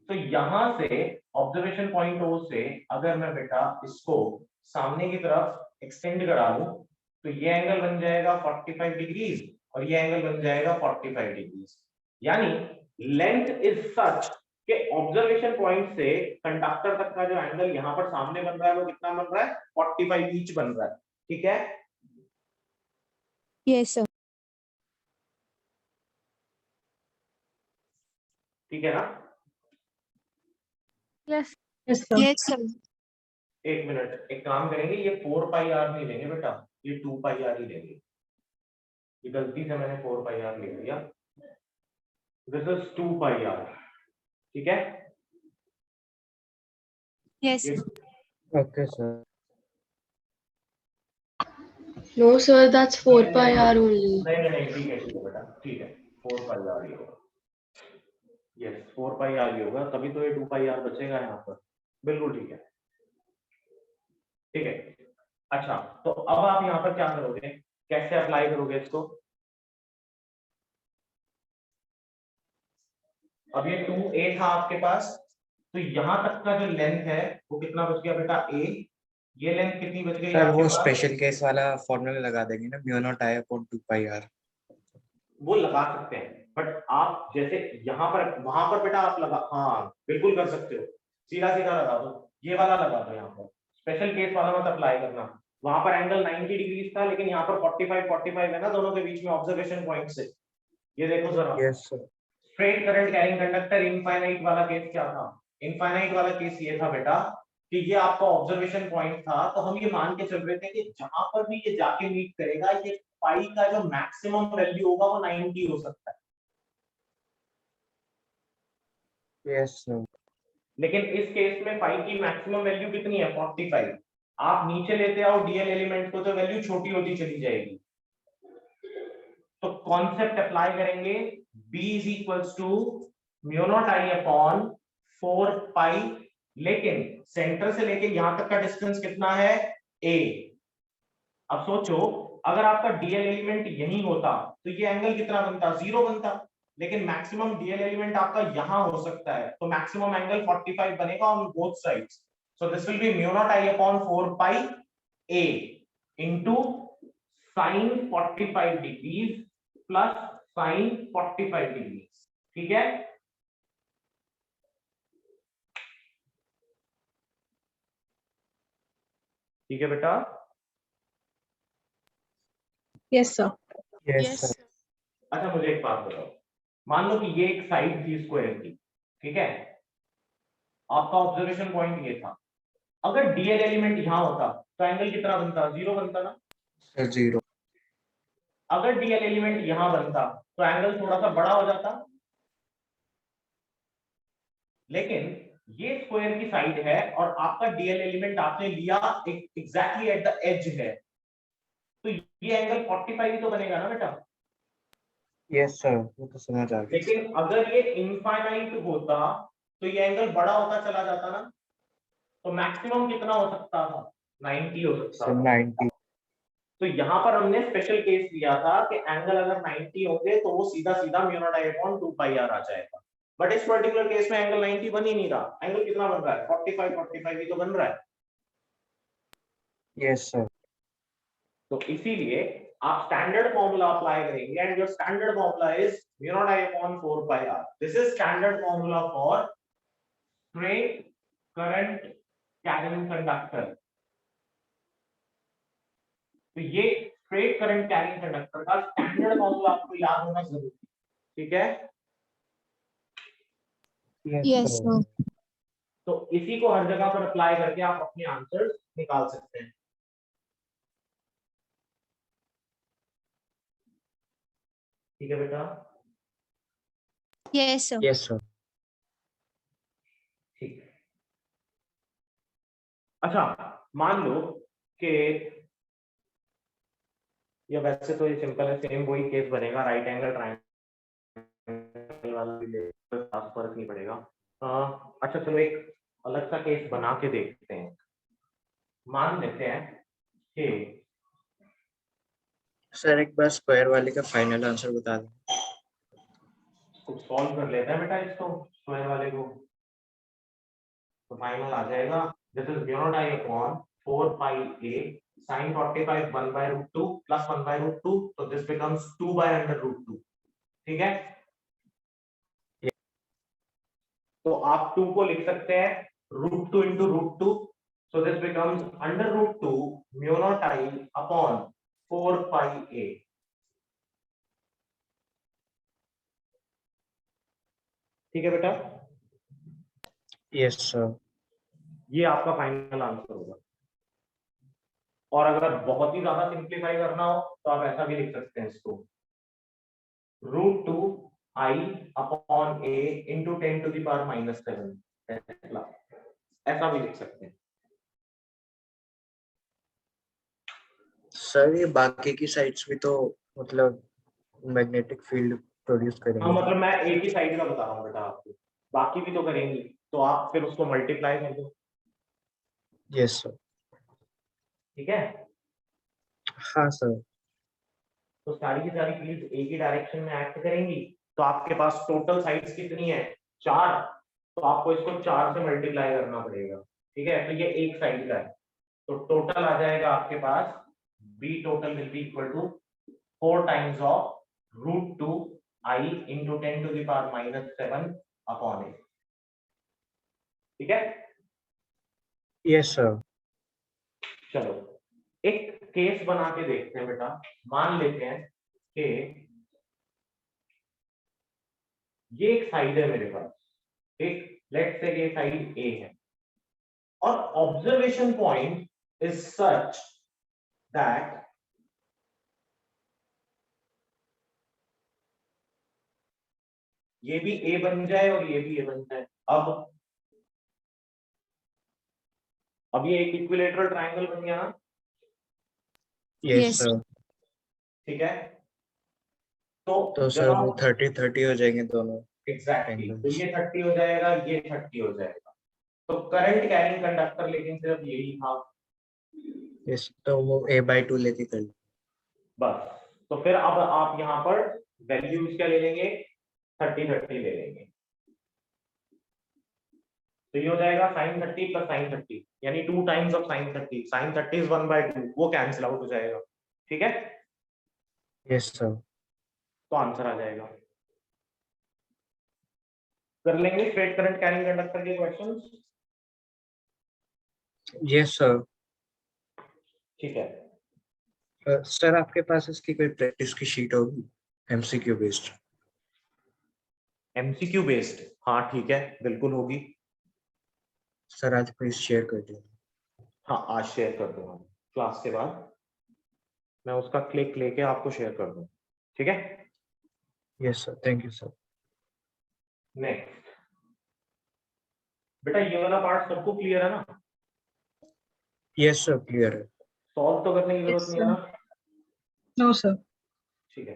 [SPEAKER 1] तो यहां से ऑब्जर्वेशन पॉइंट O से अगर मैं बेटा इसको सामने की तरफ एक्सटेंड करा लूं, तो ये एंगल बन जाएगा 45 डिग्रीज और ये एंगल बन जाएगा 45 डिग्रीज। यानी लेंथ इज सच कि ऑब्जर्वेशन पॉइंट से कंडक्टर तक का जो एंगल यहाँ पर सामने बन रहा है वो कितना बन रहा है, 45 ईच बन रहा है, ठीक है।
[SPEAKER 2] Yes, sir.
[SPEAKER 1] ठीक है ना,
[SPEAKER 2] Yes. Yes, sir. Yes, sir.
[SPEAKER 1] एक मिनट, एक काम करेंगे, ये 4 पाई आर नहीं लेंगे बेटा, ये 2 पाई आर ही लेंगे। ये गलती से मैंने 4 पाई आर ले लिया, दिस इज 2 पाई आर, ठीक है।
[SPEAKER 2] Yes,
[SPEAKER 1] ये
[SPEAKER 2] sir.
[SPEAKER 3] Okay, sir.
[SPEAKER 5] No, sir, that's 4 pi r only.
[SPEAKER 1] नहीं नहीं नहीं, ठीक है बेटा, ठीक है, 4 पाई आर ही होगा, यस 4 पाई आर ही होगा, तभी तो ये 2 पाई आर बचेगा यहाँ पर, बिल्कुल ठीक है, ठीक है। अच्छा, तो अब आप यहाँ पर क्या करोगे, कैसे अप्लाई करोगे इसको? अब ये 2a था आपके पास, तो यहाँ तक का जो लेंथ है वो कितना बच गया बेटा, a, ये लेंथ कितनी बच गई
[SPEAKER 3] सर
[SPEAKER 1] आपके
[SPEAKER 3] वो
[SPEAKER 1] पास?
[SPEAKER 3] स्पेशल केस वाला फॉर्मूला लगा देंगे ना, mu naught I upon 2 pi r.
[SPEAKER 1] वो लगा सकते हैं, बट आप जैसे यहाँ पर वहां पर बेटा आप लगा, हाँ बिल्कुल कर सकते हो, सीधा सीधा लगा दो, ये वाला लगा दो, यहाँ पर स्पेशल केस वाला मत अप्लाई करना, वहां पर एंगल 90 डिग्री था, लेकिन यहाँ पर 45 है ना दोनों के बीच में ऑब्जर्वेशन पॉइंट से, ये देखो जरा,
[SPEAKER 3] yes sir.
[SPEAKER 1] Straight current carrying conductor infinite वाला केस क्या था? इनफाइनाइट वाला केस ये था बेटा कि ये आपका ऑब्जर्वेशन पॉइंट था, तो हम ये मान के चल रहे थे कि जहां पर भी ये जाके मीट करेगा, ये पाई का जो मैक्सिमम वैल्यू होगा वो 90 हो सकता है,
[SPEAKER 3] यस सर।
[SPEAKER 1] लेकिन इस केस में पाई की मैक्सिमम वैल्यू कितनी है? 45। आप नीचे लेते आओ डीएल एलिमेंट को तो वैल्यू छोटी होती चली जाएगी, तो कॉन्सेप्ट अप्लाई करेंगे, b is equals to mu naught I upon 4 pi, लेकिन सेंटर से लेके यहां तक का डिस्टेंस कितना है? a। अब सोचो, अगर आपका डीएल एलिमेंट यही होता तो ये एंगल कितना बनता? 0 बनता, लेकिन मैक्सिमम डीएल एलिमेंट आपका यहां हो सकता है, तो मैक्सिमम एंगल 45 बनेगा on both sides, so this will B mu naught I upon 4 pi a into sin 45 degrees plus sin 45 degrees, ठीक है? ठीक है बेटा,
[SPEAKER 2] Yes, sir.
[SPEAKER 3] Yes sir.
[SPEAKER 1] अच्छा मुझे एक बात बताओ, मान लो कि ये एक साइड थी स्क्वायर की, ठीक है, आपका ऑब्जर्वेशन पॉइंट ये था, अगर डीएल एलिमेंट यहां होता तो एंगल कितना बनता? 0 बनता ना।
[SPEAKER 3] सर 0।
[SPEAKER 1] अगर डीएल एलिमेंट यहां बनता तो एंगल थोड़ा सा बड़ा हो जाता, लेकिन ये स्क्वायर की साइड है और आपका डीएल एलिमेंट आपने लिया एग्जैक्टली एट द एज है, तो ये एंगल 45 ही तो बनेगा ना बेटा।
[SPEAKER 3] यस सर, वो तो समझ आ गया।
[SPEAKER 1] लेकिन अगर ये इनफाइनाइट होता तो ये एंगल बड़ा होता चला जाता ना, तो मैक्सिमम कितना हो सकता था? 90 हो सकता
[SPEAKER 3] सर
[SPEAKER 1] था।
[SPEAKER 3] 90।
[SPEAKER 1] तो यहाँ पर हमने स्पेशल केस लिया था कि एंगल अगर 90 होंगे तो वो सीधा सीधा mu naught I upon 2 pi r आ जाएगा, बट इस पर्टिकुलर केस में एंगल 90 बन ही नहीं रहा, एंगल कितना बन रहा है? 45 ही तो बन रहा है,
[SPEAKER 3] यस सर।
[SPEAKER 1] तो इसीलिए आप स्टैंडर्ड फॉर्मूला अप्लाई करेंगे, and your standard formula is mu naught I upon 4 pi r. This is standard formula for straight current carrying conductor. तो ये स्ट्रेट करंट कैरिंग कंडक्टर का स्टैंडर्ड फॉर्मूला आपको याद होना जरूरी है, ठीक है?
[SPEAKER 2] Yes, sir.
[SPEAKER 1] तो इसी को हर जगह पर अप्लाई करके आप अपने आंसर निकाल सकते हैं, ठीक है बेटा?
[SPEAKER 2] Yes, sir.
[SPEAKER 3] Yes sir.
[SPEAKER 1] ठीक है। अच्छा, मान लो कि ये वैसे तो ये सिंपल है, सेम वही केस बनेगा, राइट एंगल ट्रायंगल वाला भी ले, कोई खास फर्क नहीं पड़ेगा। अच्छा चलो एक अलग सा केस बना के देखते हैं, मान लेते हैं कि
[SPEAKER 3] सर एक बार स्क्वायर वाले का फाइनल आंसर बता दें।
[SPEAKER 1] कुछ सॉल्व कर लेते हैं बेटा इसको, स्क्वायर वाले को, तो फाइनल आ जाएगा, this is mu naught I upon 4 pi a sin 45 1 by root 2 plus 1 by root 2, so this becomes 2 by under root 2, ठीक है? तो आप 2 को लिख सकते हैं root 2 into root 2, so this becomes under root 2 mu naught I upon 4 pi a, ठीक है बेटा?
[SPEAKER 3] Yes sir.
[SPEAKER 1] ये आपका फाइनल आंसर होगा, और अगर बहुत ही ज्यादा सिंप्लीफाई करना हो तो आप ऐसा भी लिख सकते हैं इसको, root 2 I upon a into 10 to the power minus 7 Tesla, ऐसा भी लिख सकते हैं।
[SPEAKER 3] सर ये बाकी की साइड्स भी तो मतलब मैग्नेटिक फील्ड प्रोड्यूस
[SPEAKER 1] हाँ
[SPEAKER 3] करेंगे।
[SPEAKER 1] मतलब मैं एक ही साइड का बता रहा हूँ बेटा आपको, बाकी भी तो करेंगी, तो आप फिर उसको मल्टीप्लाई कर दो,
[SPEAKER 3] यस सर।
[SPEAKER 1] ठीक है।
[SPEAKER 3] हाँ सर।
[SPEAKER 1] तो सारी की सारी फील्ड एक ही डायरेक्शन में एक्ट करेंगी, तो आपके पास टोटल साइड्स कितनी है, 4, तो आपको इसको 4 से मल्टीप्लाई करना पड़ेगा, ठीक है। तो ये एक साइड का है, तो टोटल आ जाएगा आपके पास B total will be equal to 4 times of √2 I into 10 to the power -7 upon 8, ठीक है।
[SPEAKER 3] Yes sir.
[SPEAKER 1] चलो एक केस बना के देखते हैं बेटा, मान लेते हैं कि ये एक साइड है मेरे पास, ठीक, लेट्स से ये साइड ए है, और observation point is such that ये भी ए बन जाए और ये भी ए बन जाए। अब ये एक इक्विलेटरल ट्रायंगल बन गया ना,
[SPEAKER 3] यस
[SPEAKER 2] Yes.
[SPEAKER 3] सर।
[SPEAKER 1] ठीक है।
[SPEAKER 3] तो
[SPEAKER 1] तो
[SPEAKER 3] सर
[SPEAKER 1] जब
[SPEAKER 3] वो
[SPEAKER 1] आप
[SPEAKER 3] 30-30 हो जाएंगे दोनों
[SPEAKER 1] एग्जैक्टली तो
[SPEAKER 3] एंगल्स।
[SPEAKER 1] ये 30 हो जाएगा, ये 30 हो जाएगा, तो करंट कैरिंग कंडक्टर लेकिन सिर्फ यही था,
[SPEAKER 3] यस तो वो a/2 लेके कर।
[SPEAKER 1] बस। तो फिर अब आप यहाँ पर वैल्यूज क्या ले लेंगे, 30-30 ले लेंगे, तो ये हो जाएगा sin 30 प्लस sin 30, यानी 2 times of sin 30, sin 30 is 1/2, वो कैंसिल आउट हो जाएगा, ठीक है।
[SPEAKER 3] Yes sir.
[SPEAKER 1] तो आंसर आ जाएगा। कर लेंगे स्ट्रेट करंट कैरिंग कंडक्टर के क्वेश्चंस,
[SPEAKER 3] यस सर।
[SPEAKER 1] ठीक है।
[SPEAKER 3] सर आपके पास इसकी कोई प्रैक्टिस की शीट होगी एमसीक्यू बेस्ड?
[SPEAKER 1] एमसीक्यू बेस्ड, हाँ ठीक है, बिल्कुल होगी।
[SPEAKER 3] सर आज प्लीज शेयर कर दीजिए।
[SPEAKER 1] हाँ आज शेयर कर दूंगा, क्लास के बाद मैं उसका क्लिक लेके आपको शेयर कर दूंगा, ठीक है।
[SPEAKER 3] Yes sir, thank you sir.
[SPEAKER 1] Next बेटा ये वाला पार्ट सबको क्लियर है ना,
[SPEAKER 3] यस सर, क्लियर है।
[SPEAKER 1] सॉल्व तो करने की
[SPEAKER 2] Yes,
[SPEAKER 1] जरूरत नहीं है
[SPEAKER 2] sir.
[SPEAKER 1] ना,
[SPEAKER 2] No, sir.
[SPEAKER 1] ठीक है।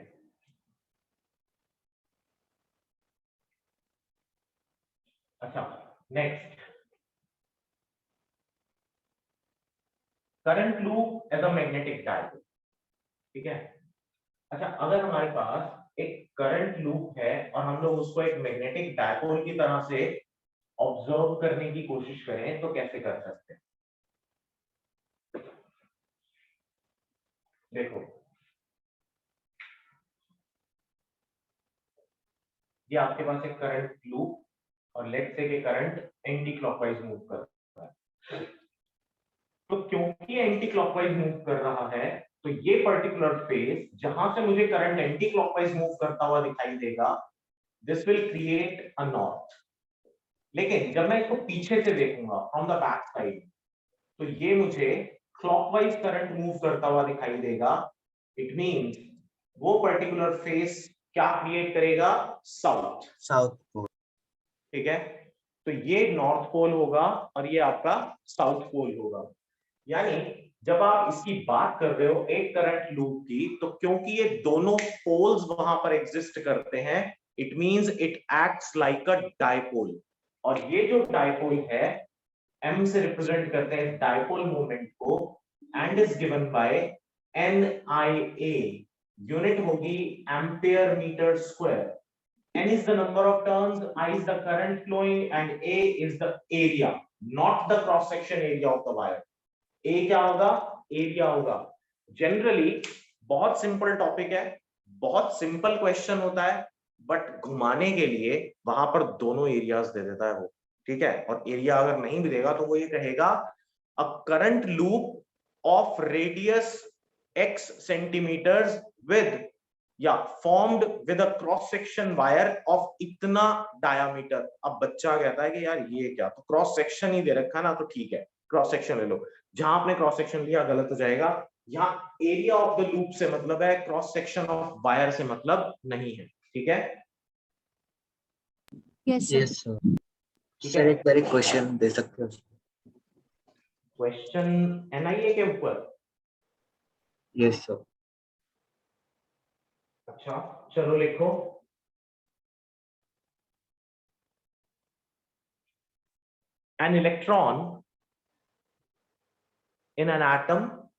[SPEAKER 1] अच्छा next, current loop as a magnetic डायोड, ठीक है। अच्छा अगर हमारे पास एक करंट लूप है और हम लोग उसको एक मैग्नेटिक डायपोल की तरह से ऑब्जर्व करने की कोशिश करें तो कैसे कर सकते हैं, देखो ये आपके पास एक करंट लूप और लेट्स से कि करंट एंटी क्लॉकवाइज मूव कर रहा है, तो क्योंकि एंटी क्लॉकवाइज मूव कर रहा है तो ये पर्टिकुलर फेज जहां से मुझे करंट एंटी क्लॉकवाइज मूव करता हुआ दिखाई देगा, this will create a north. लेकिन जब मैं इसको पीछे से देखूंगा फ्रॉम द बैक साइड, तो ये मुझे क्लॉकवाइज करंट मूव करता हुआ दिखाई देगा, इट मींस वो पर्टिकुलर फेस क्या क्रिएट करेगा, साउथ,
[SPEAKER 3] साउथ पोल।
[SPEAKER 1] ठीक है। तो ये नॉर्थ पोल होगा और ये आपका साउथ पोल होगा, यानी जब आप इसकी बात कर रहे हो एक करंट लूप की, तो क्योंकि ये दोनों पोल्स वहां पर एग्जिस्ट करते हैं, it means it acts like a dipole, और ये जो डायपोल है m से रिप्रेजेंट करते हैं डायपोल मोमेंट को, and is given by NIA, unit होगी ampere metre square, n is the number of turns, I is the current flowing and A is the area, not the cross section area of the wire. A क्या होगा, area होगा। Generally बहुत simple topic है, बहुत simple question होता है, but घुमाने के लिए वहां पर दोनों एरियाज दे देता है वो, ठीक है। और एरिया अगर नहीं भी देगा तो वो ये कहेगा a current loop of radius x centimetres with या formed with a cross section wire of इतना डायामीटर। अब बच्चा कहता है कि यार ये क्या, तो क्रॉस सेक्शन ही दे रखा ना, तो ठीक है क्रॉस सेक्शन ले लो, जहां आपने क्रॉस सेक्शन लिया गलत हो जाएगा, यहाँ एरिया ऑफ द लूप से मतलब है, क्रॉस सेक्शन ऑफ वायर से मतलब नहीं है, ठीक है।
[SPEAKER 2] Yes, sir.
[SPEAKER 3] Yes sir.
[SPEAKER 1] ठीक
[SPEAKER 3] सर
[SPEAKER 1] है,
[SPEAKER 3] एक बार क्वेश्चन दे सकते हो?
[SPEAKER 1] क्वेश्चन NIA के ऊपर,
[SPEAKER 3] Yes, sir.
[SPEAKER 1] अच्छा चलो लिखो। An electron in an atom,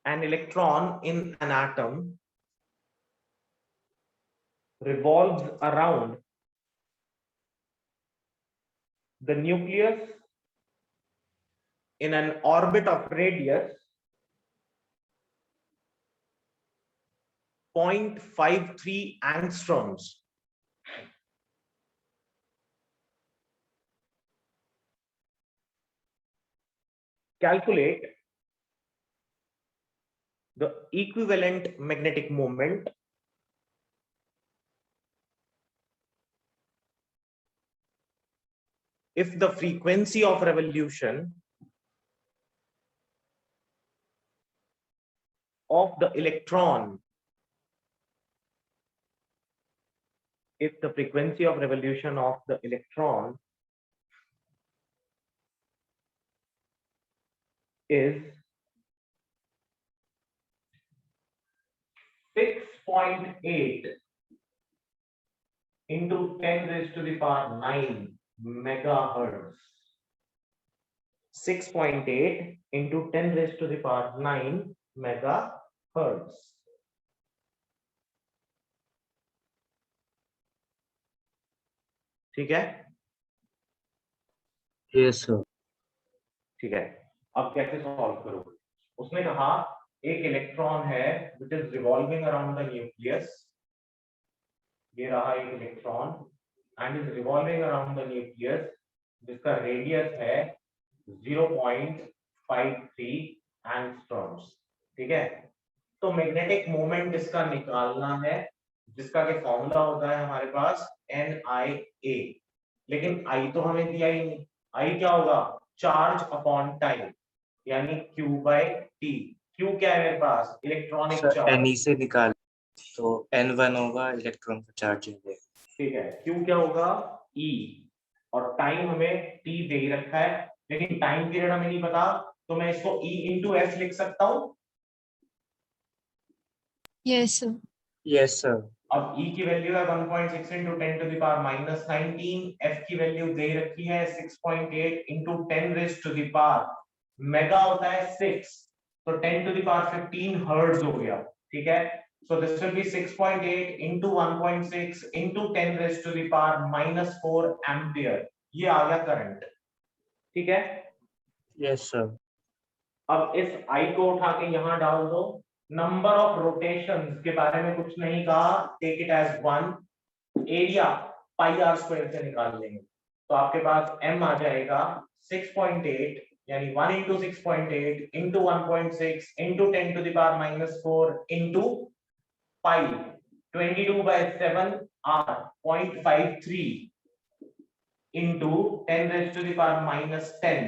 [SPEAKER 1] an electron in an atom revolves around the nucleus in an orbit of radius 0.53 angstroms. Calculate the equivalent magnetic moment if the frequency of revolution of the electron, if the frequency of revolution of the electron is 6.8 into 10 raised to the power 9 megahertz. 6.8 into 10 raised to the power 9 megahertz. ठीक है?
[SPEAKER 3] Yes, sir.
[SPEAKER 1] ठीक है, अब कैसे solve करोगे? उसने कहा एक इलेक्ट्रॉन है which is revolving around the nucleus. ये रहा एक electron and is revolving around the nucleus जिसका रेडियस है 0.53 एंगस्ट्रॉम्स। ठीक है, तो मैग्नेटिक मोमेंट इसका निकालना है जिसका कि फॉर्मूला होता है हमारे पास NIA, लेकिन I तो हमें दिया ही नहीं। I क्या होगा? चार्ज अपॉन टाइम यानी Q by T। Q क्या है मेरे पास? Electronic
[SPEAKER 3] sir
[SPEAKER 1] charge.
[SPEAKER 3] NE से निकाल तो N1 होगा इलेक्ट्रॉन का चार्ज है।
[SPEAKER 1] ठीक है, Q क्या होगा? E और टाइम हमें T दे ही रखा है, लेकिन टाइम पीरियड हमें नहीं पता, तो मैं इसको E into F लिख सकता हूं।
[SPEAKER 2] Yes, sir.
[SPEAKER 3] Yes, sir.
[SPEAKER 1] अब E की वैल्यू है 1.6 into 10 to the power minus 19, F की वैल्यू दे रखी है 6.8 into 10 raised to the power, mega होता है 6, तो 10 to the power 15 हर्ट्ज हो गया। ठीक है, so this will be 6.8 into 1.6 into 10 raised to the power minus 4 ampere। ये आ गया करंट। ठीक है,
[SPEAKER 3] Yes, sir.
[SPEAKER 1] अब इस I को उठा के यहां डाल दो। नंबर ऑफ रोटेशंस के बारे में कुछ नहीं कहा, take it as 1। Area pi r square से निकाल लेंगे, तो आपके पास m आ जाएगा 6.8 यानी 1 into 6.8 into 1.6 into 10 to the power minus 4 into pi 22 by 7 r 0.53 into 10 raised to the power minus 10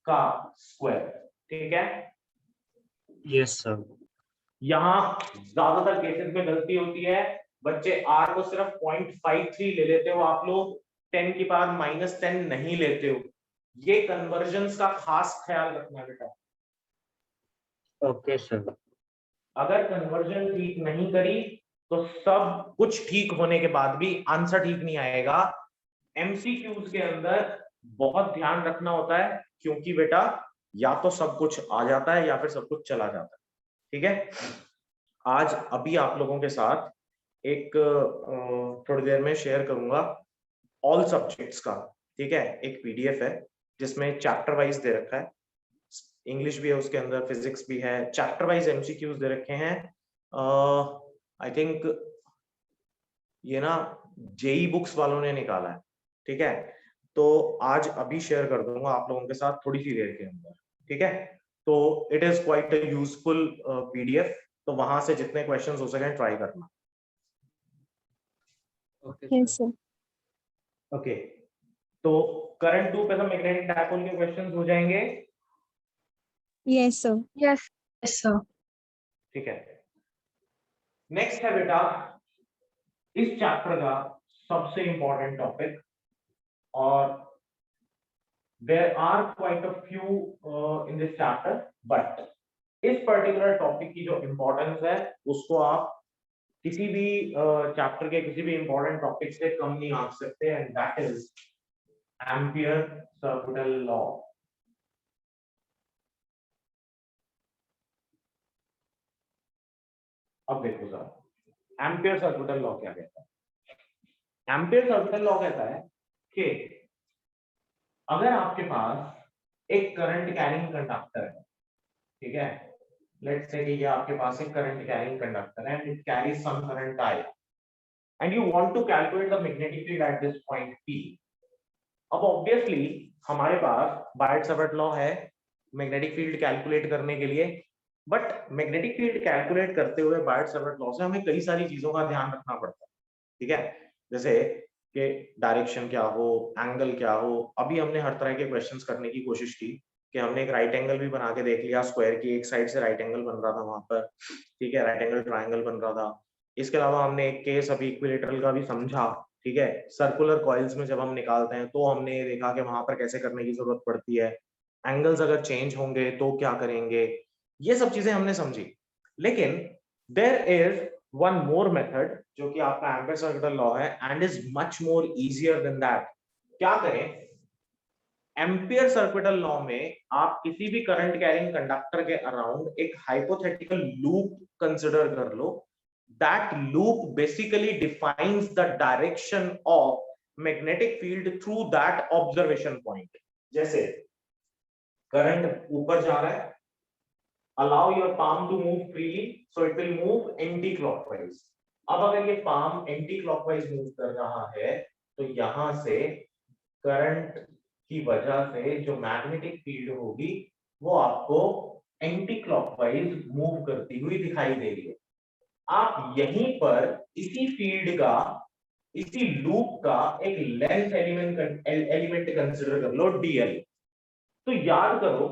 [SPEAKER 1] का स्क्वायर। ठीक है,
[SPEAKER 3] Yes, sir.
[SPEAKER 1] यहाँ ज्यादातर केसेस में गलती होती है, बच्चे r को सिर्फ 0.53 ले लेते हो आप लोग, 10 की पावर माइनस 10 नहीं लेते हो। ये कन्वर्जन्स का खास ख्याल रखना बेटा।
[SPEAKER 3] Okay, sir.
[SPEAKER 1] अगर कन्वर्जन ठीक नहीं करी तो सब कुछ ठीक होने के बाद भी आंसर ठीक नहीं आएगा। एमसीक्यूज के अंदर बहुत ध्यान रखना होता है, क्योंकि बेटा या तो सब कुछ आ जाता है या फिर सब कुछ चला जाता है। ठीक है, आज अभी आप लोगों के साथ एक थोड़ी देर में शेयर करूंगा ऑल सब्जेक्ट्स का। ठीक है, एक पीडीएफ है जिसमें चैप्टर वाइज दे रखा है, इंग्लिश भी है उसके अंदर, फिजिक्स भी है, चैप्टर वाइज एमसीक्यूज दे रखे हैं। आई थिंक ये ना जेई बुक्स वालों ने निकाला है। ठीक है, तो आज अभी शेयर कर दूंगा आप लोगों के साथ थोड़ी सी देर के अंदर। ठीक है, तो it is quite a useful PDF, तो वहां से जितने क्वेश्चंस हो सके ट्राई करना।
[SPEAKER 3] Okay,
[SPEAKER 2] Yes,
[SPEAKER 3] sir.
[SPEAKER 2] sir.
[SPEAKER 1] Okay, तो करंट 2 पे तो मैग्नेटिक डायपोल के क्वेश्चंस हो जाएंगे।
[SPEAKER 2] Yes, sir. Yes. Yes, sir.
[SPEAKER 1] ठीक है, नेक्स्ट है बेटा इस चैप्टर का सबसे इंपॉर्टेंट टॉपिक, और there are quite a few in this chapter, but इस पर्टिकुलर टॉपिक की जो इंपॉर्टेंस है उसको आप किसी भी चैप्टर के किसी भी इंपॉर्टेंट टॉपिक से कम नहीं आंक सकते, and that is ampere circuital law. अब देखो सर, एम्पियर सर्किटल लॉ क्या कहता है? एम्पियर सर्किटल लॉ कहता है कि अगर आपके पास एक करंट कैरिंग कंडक्टर है, ठीक है, लेट्स से कि ये आपके पास एक करंट कैरिंग कंडक्टर है and it carries some current I, and you want to calculate the magnetic field at this point P. अब ऑब्वियसली हमारे पास बायट-सावर्ट लॉ है मैग्नेटिक फील्ड कैलकुलेट करने के लिए, बट मैग्नेटिक फील्ड कैलकुलेट करते हुए बायट-सावर्ट लॉ से हमें कई सारी चीजों का ध्यान रखना पड़ता है, ठीक है, जैसे कि डायरेक्शन क्या हो, एंगल क्या हो। अभी हमने हर तरह के क्वेश्चंस करने की कोशिश की कि हमने एक राइट एंगल भी बना के देख लिया, स्क्वायर की एक साइड से राइट एंगल बन रहा था वहां पर, ठीक है, राइट एंगल ट्रायंगल बन रहा था। इसके अलावा हमने एक केस अभी इक्विलेटरल का भी समझा, ठीक है, सर्कुलर कॉइल्स में जब हम निकालते हैं तो हमने ये देखा कि वहां पर कैसे करने की जरूरत पड़ती है, एंगल्स अगर चेंज होंगे तो क्या करेंगे, ये सब चीजें हमने समझी। लेकिन there is one more method जो कि आपका एम्पियर सर्किटल लॉ है and is much more easier than that. क्या करें? एम्पियर सर्किटल लॉ में आप किसी भी करंट कैरिंग कंडक्टर के अराउंड एक हाइपोथेटिकल लूप कंसिडर कर लो। That loop basically defines the direction of magnetic field through that observation point. जैसे करंट ऊपर जा रहा है, allow your palm to move freely so it will move anti clockwise. अब अगर ये पाम एंटी क्लॉकवाइज मूव कर रहा है तो यहां से करंट की वजह से जो मैग्नेटिक फील्ड होगी वो आपको एंटी क्लॉकवाइज मूव करती हुई दिखाई दे रही है। आप यहीं पर इसी फील्ड का, इसी लूप का एक लेंथ एलिमेंट कंसिडर कर लो, डीएल। तो याद करो,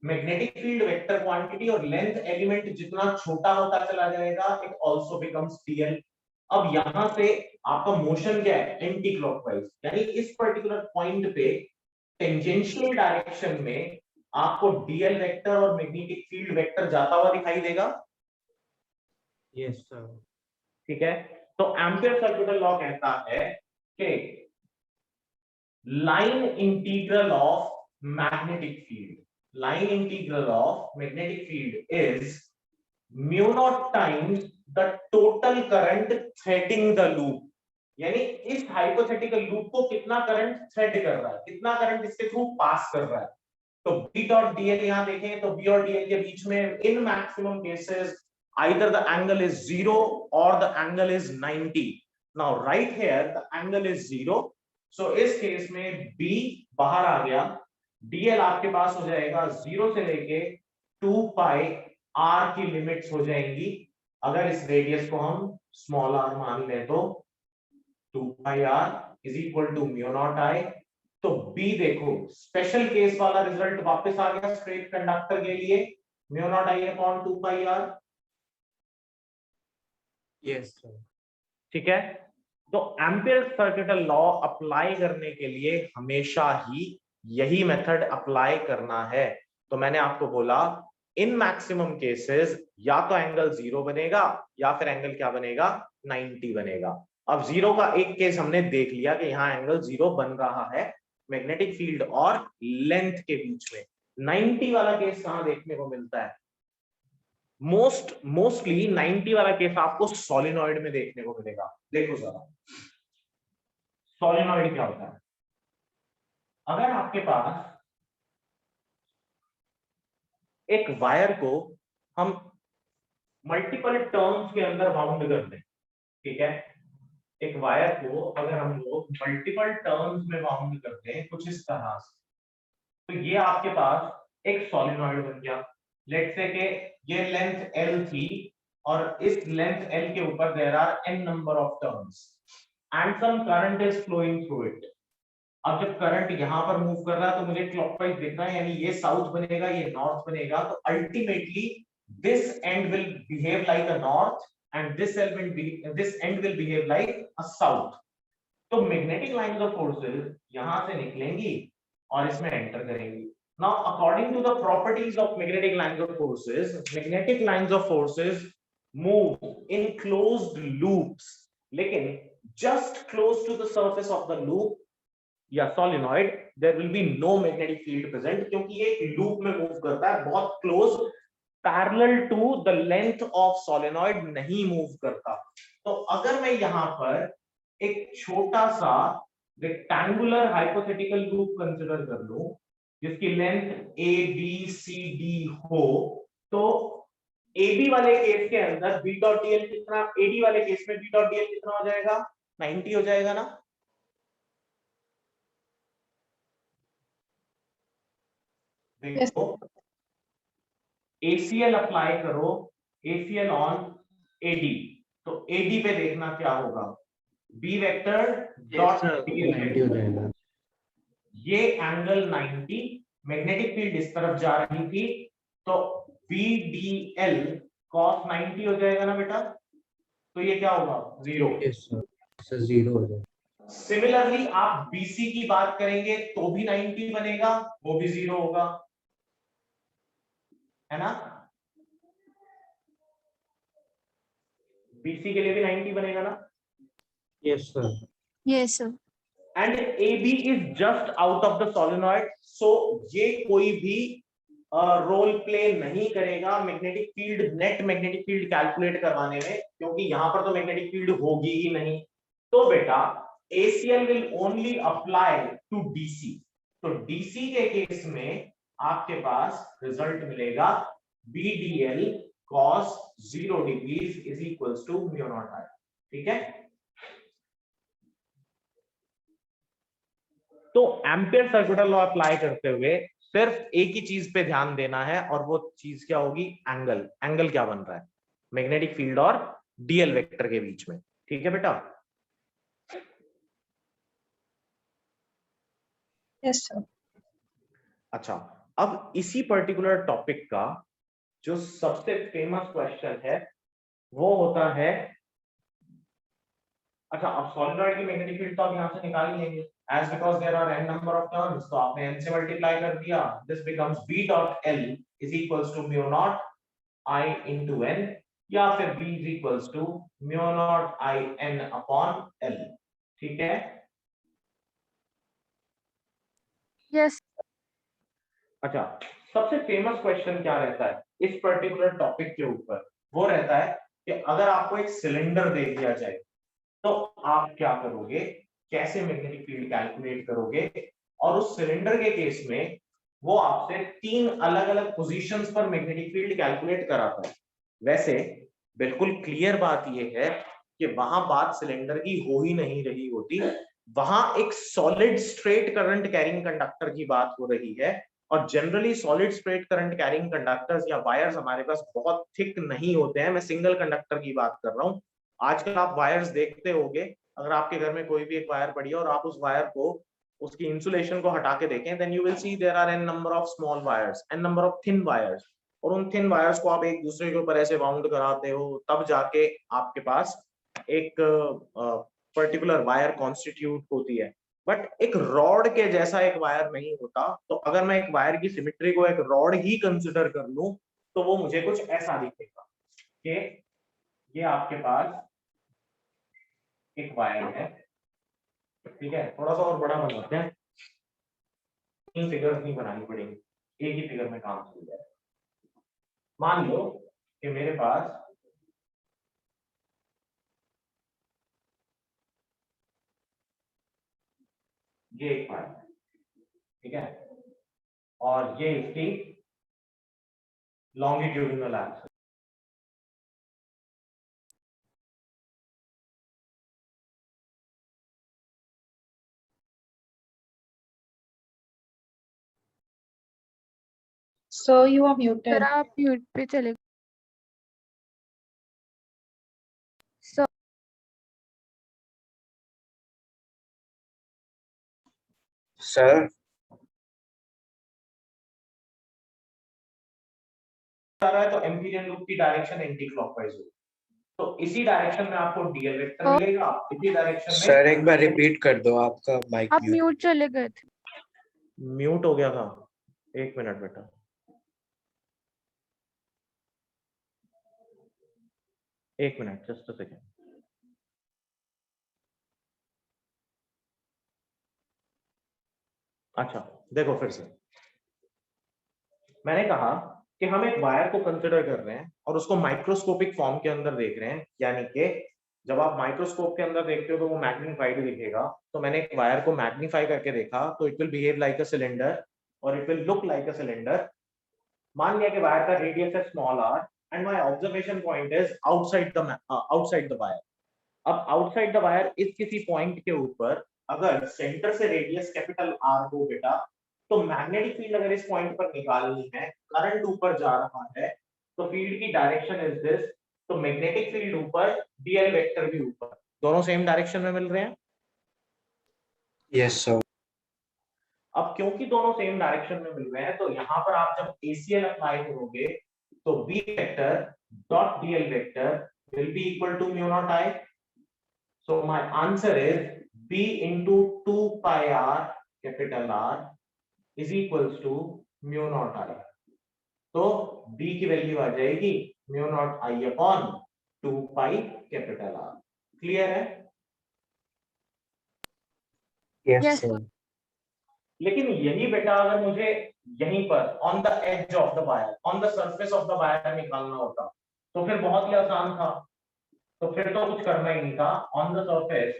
[SPEAKER 1] मैग्नेटिक फील्ड वेक्टर क्वांटिटी और लेंथ एलिमेंट जितना छोटा होता चला जाएगा इट आल्सो बिकम्स डीएल। अब यहां से आपका मोशन क्या है? एंटी क्लॉकवाइज, यानी इस पर्टिकुलर पॉइंट पे टेंजेंशियल डायरेक्शन में आपको डीएल वेक्टर और मैग्नेटिक फील्ड वेक्टर जाता हुआ दिखाई देगा।
[SPEAKER 3] Yes sir.
[SPEAKER 1] ठीक है, तो एम्पियर सर्किटल लॉ कहता है कि line integral of magnetic field, line integral of magnetic field is mu not times the total current threading the loop. यानी इस हाइपोथेटिकल लूप को कितना करंट थ्रेड कर रहा है, कितना करंट इसके थ्रू पास कर रहा है। तो बी डॉट डीएल यहां देखें तो बी और डीएल के बीच में in maximum cases either the angle is 0 or the angle is 90. Now right here the angle is 0, so इस केस में B बाहर आ गया, DL आपके पास हो जाएगा 0 से लेके 2 पाई r की लिमिट्स हो जाएंगी। अगर इस रेडियस को हम स्मॉल r मान लें तो 2 पाई r is equal to mu naught I। तो B देखो स्पेशल केस वाला रिजल्ट वापस आ गया स्ट्रेट कंडक्टर के लिए, mu naught I upon 2 pi r।
[SPEAKER 3] Yes sir.
[SPEAKER 1] ठीक है, तो एम्पियर सर्किटल लॉ अप्लाई करने के लिए हमेशा ही यही मेथड अप्लाई करना है। तो मैंने आपको बोला इन मैक्सिमम केसेस या तो एंगल 0 बनेगा या फिर एंगल क्या बनेगा? 90 बनेगा। अब 0 का एक केस हमने देख लिया कि यहाँ एंगल 0 बन रहा है मैग्नेटिक फील्ड और लेंथ के बीच में। 90 वाला केस कहां देखने को मिलता है? मोस्टली 90 वाला केस आपको सोलिनॉइड में देखने को मिलेगा। देखो जरा सोलिनॉइड क्या होता है। अगर आपके पास एक वायर को हम मल्टीपल टर्न्स के अंदर बाउंड कर दें, ठीक है, एक वायर को अगर हम लोग मल्टीपल टर्न्स में बाउंड करते हैं कुछ इस तरह से, तो ये आपके पास एक सोलिनॉइड बन गया। लेट्स से कि ये लेंथ L थी और इस लेंथ L के ऊपर there are n number of turns and some current is flowing through it. अब जब करंट यहां पर मूव कर रहा है तो मुझे क्लॉकवाइज दिख रहा है, यानी ये साउथ बनेगा, ये नॉर्थ बनेगा। तो ultimately this and will behave like a north and this and will behave like a south. तो मैग्नेटिक लाइंस ऑफ फोर्सेस यहां से निकलेंगी और इसमें एंटर करेंगी। Now, according to the properties of magnetic lines of forces, magnetic lines of forces move in closed loops. लेकिन just close to the surface of the loop या solenoid, there will be no magnetic field present क्योंकि ये एक loop में move करता है, बहुत close, parallel to the length of solenoid नहीं move करता. तो अगर मैं यहाँ पर एक छोटा सा rectangular hypothetical loop consider कर लूं जिसकी length A B C D हो, तो AB वाले केस के अंदर B डॉट DL कितना, AD वाले केस में B डॉट DL कितना हो जाएगा, 90 हो जाएगा ना. देखो ACL अप्लाई करो, ACL ऑन AD, तो AD पे देखना क्या होगा, B वेक्टर डॉट DL
[SPEAKER 3] 90 हो जाएगा.
[SPEAKER 1] ये एंगल 90, मैग्नेटिक फील्ड इस तरफ जा रही थी, तो VDL cos 90 हो जाएगा ना बेटा, तो ये क्या होगा, 0.
[SPEAKER 3] Yes sir. सर 0 हो जाएगा.
[SPEAKER 1] सिमिलरली आप BC की बात करेंगे तो भी 90 बनेगा, वो भी 0 होगा, है ना. BC के लिए भी 90 बनेगा ना.
[SPEAKER 3] Yes sir.
[SPEAKER 2] Yes, sir.
[SPEAKER 1] And AB is just out of the solenoid, so ये कोई भी रोल प्ले नहीं करेगा magnetic field, net magnetic field calculate करवाने में, क्योंकि यहां पर तो मैग्नेटिक फील्ड होगी ही नहीं. तो बेटा ACL will only apply to DC. तो DC के केस में आपके पास रिजल्ट मिलेगा BDL cos 0 degrees is equals to mu naught I. ठीक है. तो एम्पियर सर्कुलर लॉ अप्लाई करते हुए सिर्फ एक ही चीज पे ध्यान देना है, और वो चीज क्या होगी, एंगल. एंगल क्या बन रहा है, मैग्नेटिक फील्ड और डीएल वेक्टर के बीच में. ठीक है बेटा.
[SPEAKER 2] Yes, sir.
[SPEAKER 1] अच्छा, अब इसी पर्टिकुलर टॉपिक का जो सबसे फेमस क्वेश्चन है वो होता है, अच्छा अब सॉलिनॉइड की मैग्नेटिक फील्ड तो आप यहां से निकाल ही लेंगे, as because there are n number of turns, तो आपने n से मल्टीप्लाई कर दिया, this becomes B dot L is equals to mu naught I into n, या फिर B is equals to mu naught I n upon L. ठीक है.
[SPEAKER 2] Yes.
[SPEAKER 1] अच्छा, सबसे फेमस क्वेश्चन क्या रहता है इस पर्टिकुलर टॉपिक के ऊपर, वो रहता है कि अगर आपको एक सिलेंडर दे दिया जाए तो आप क्या करोगे, कैसे मैग्नेटिक फील्ड कैलकुलेट करोगे, और उस सिलेंडर के केस में वो आपसे 3 अलग अलग पोजीशंस पर मैग्नेटिक फील्ड कैलकुलेट कराता है. वैसे बिल्कुल क्लियर बात ये है कि वहां बात सिलेंडर की हो ही नहीं रही होती, वहां एक solid straight current carrying conductor की बात हो रही है, और generally solid straight current carrying conductors या वायर्स हमारे पास बहुत थिक नहीं होते हैं. मैं सिंगल कंडक्टर की बात कर रहा हूं. आजकल आप वायर्स देखते होंगे, अगर आपके घर में कोई भी एक वायर पड़ी है और आप उस वायर को, उसकी इंसुलेशन को हटा के देखें, then you will see there are N number of small wires and number of thin wires, और उन थिन वायर्स को आप एक दूसरे के ऊपर ऐसे बाउंड कराते हो, तब जाके आपके पास एक पर्टिकुलर वायर कॉन्स्टिट्यूट होती है. बट एक रॉड के जैसा एक वायर नहीं होता. तो अगर मैं एक वायर की सिमेट्री को एक रॉड ही कंसिडर कर लूं तो वो मुझे कुछ ऐसा दिखेगा कि ये आपके पास एक वायर है. ठीक है, थोड़ा सा और बड़ा बनाते हैं, 3 फिगर्स नहीं बनानी पड़ेंगी, एक ही फिगर में काम चल जाएगा. मान लो कि मेरे पास ये एक वायर है, ठीक है, और ये इसकी longitudinal axis.
[SPEAKER 2] So you are muted. Sir आप म्यूट पे चले. So
[SPEAKER 3] सर
[SPEAKER 1] आ रहा है तो एम्पीरियन लूप की डायरेक्शन एंटी क्लॉकवाइज होगी, तो इसी डायरेक्शन में आपको डीएल वेक्टर मिलेगा, इसी डायरेक्शन में.
[SPEAKER 3] सर एक बार रिपीट कर दो, आपका माइक
[SPEAKER 2] आप म्यूट चले गए थे.
[SPEAKER 1] म्यूट हो गया था. एक मिनट बेटा, एक मिनट, जस्ट अ सेकेंड। अच्छा देखो, फिर से मैंने कहा कि हम एक वायर को कंसिडर कर रहे हैं और उसको माइक्रोस्कोपिक फॉर्म के अंदर देख रहे हैं, यानी कि जब आप माइक्रोस्कोप के अंदर देखते हो तो वो मैग्नीफाइड दिखेगा। तो मैंने एक वायर को मैग्नीफाई करके देखा, तो it will behave like a cylinder और it will look like a cylinder. मान लिया कि वायर का रेडियस है small r and my observation point is outside the wire. अब आउटसाइड द वायर इस किसी पॉइंट के ऊपर अगर सेंटर से रेडियस कैपिटल आर हो बेटा, तो मैग्नेटिक फील्ड अगर इस पॉइंट पर निकालनी है, करंट ऊपर जा रहा है, तो फील्ड की डायरेक्शन इज दिस। तो मैग्नेटिक फील्ड ऊपर, डीएल वेक्टर भी ऊपर, दोनों सेम डायरेक्शन में मिल रहे हैं।
[SPEAKER 3] Yes sir.
[SPEAKER 1] अब क्योंकि दोनों सेम डायरेक्शन में मिल रहे हैं, तो यहां पर आप जब एसीएल अप्लाई करोगे तो B vector dot DL vector will be equal to mu naught I. So my answer is B into 2 pi r capital R is equals to mu naught I. तो B की वैल्यू आ जाएगी mu naught I upon 2 pi capital R. Clear है?
[SPEAKER 3] Yes sir.
[SPEAKER 1] लेकिन यही बेटा अगर मुझे यहीं पर on the edge of the wire, on the surface of the wire निकालना होता तो फिर बहुत ही आसान था। तो फिर तो कुछ करना ही नहीं था, ऑन द सरफेस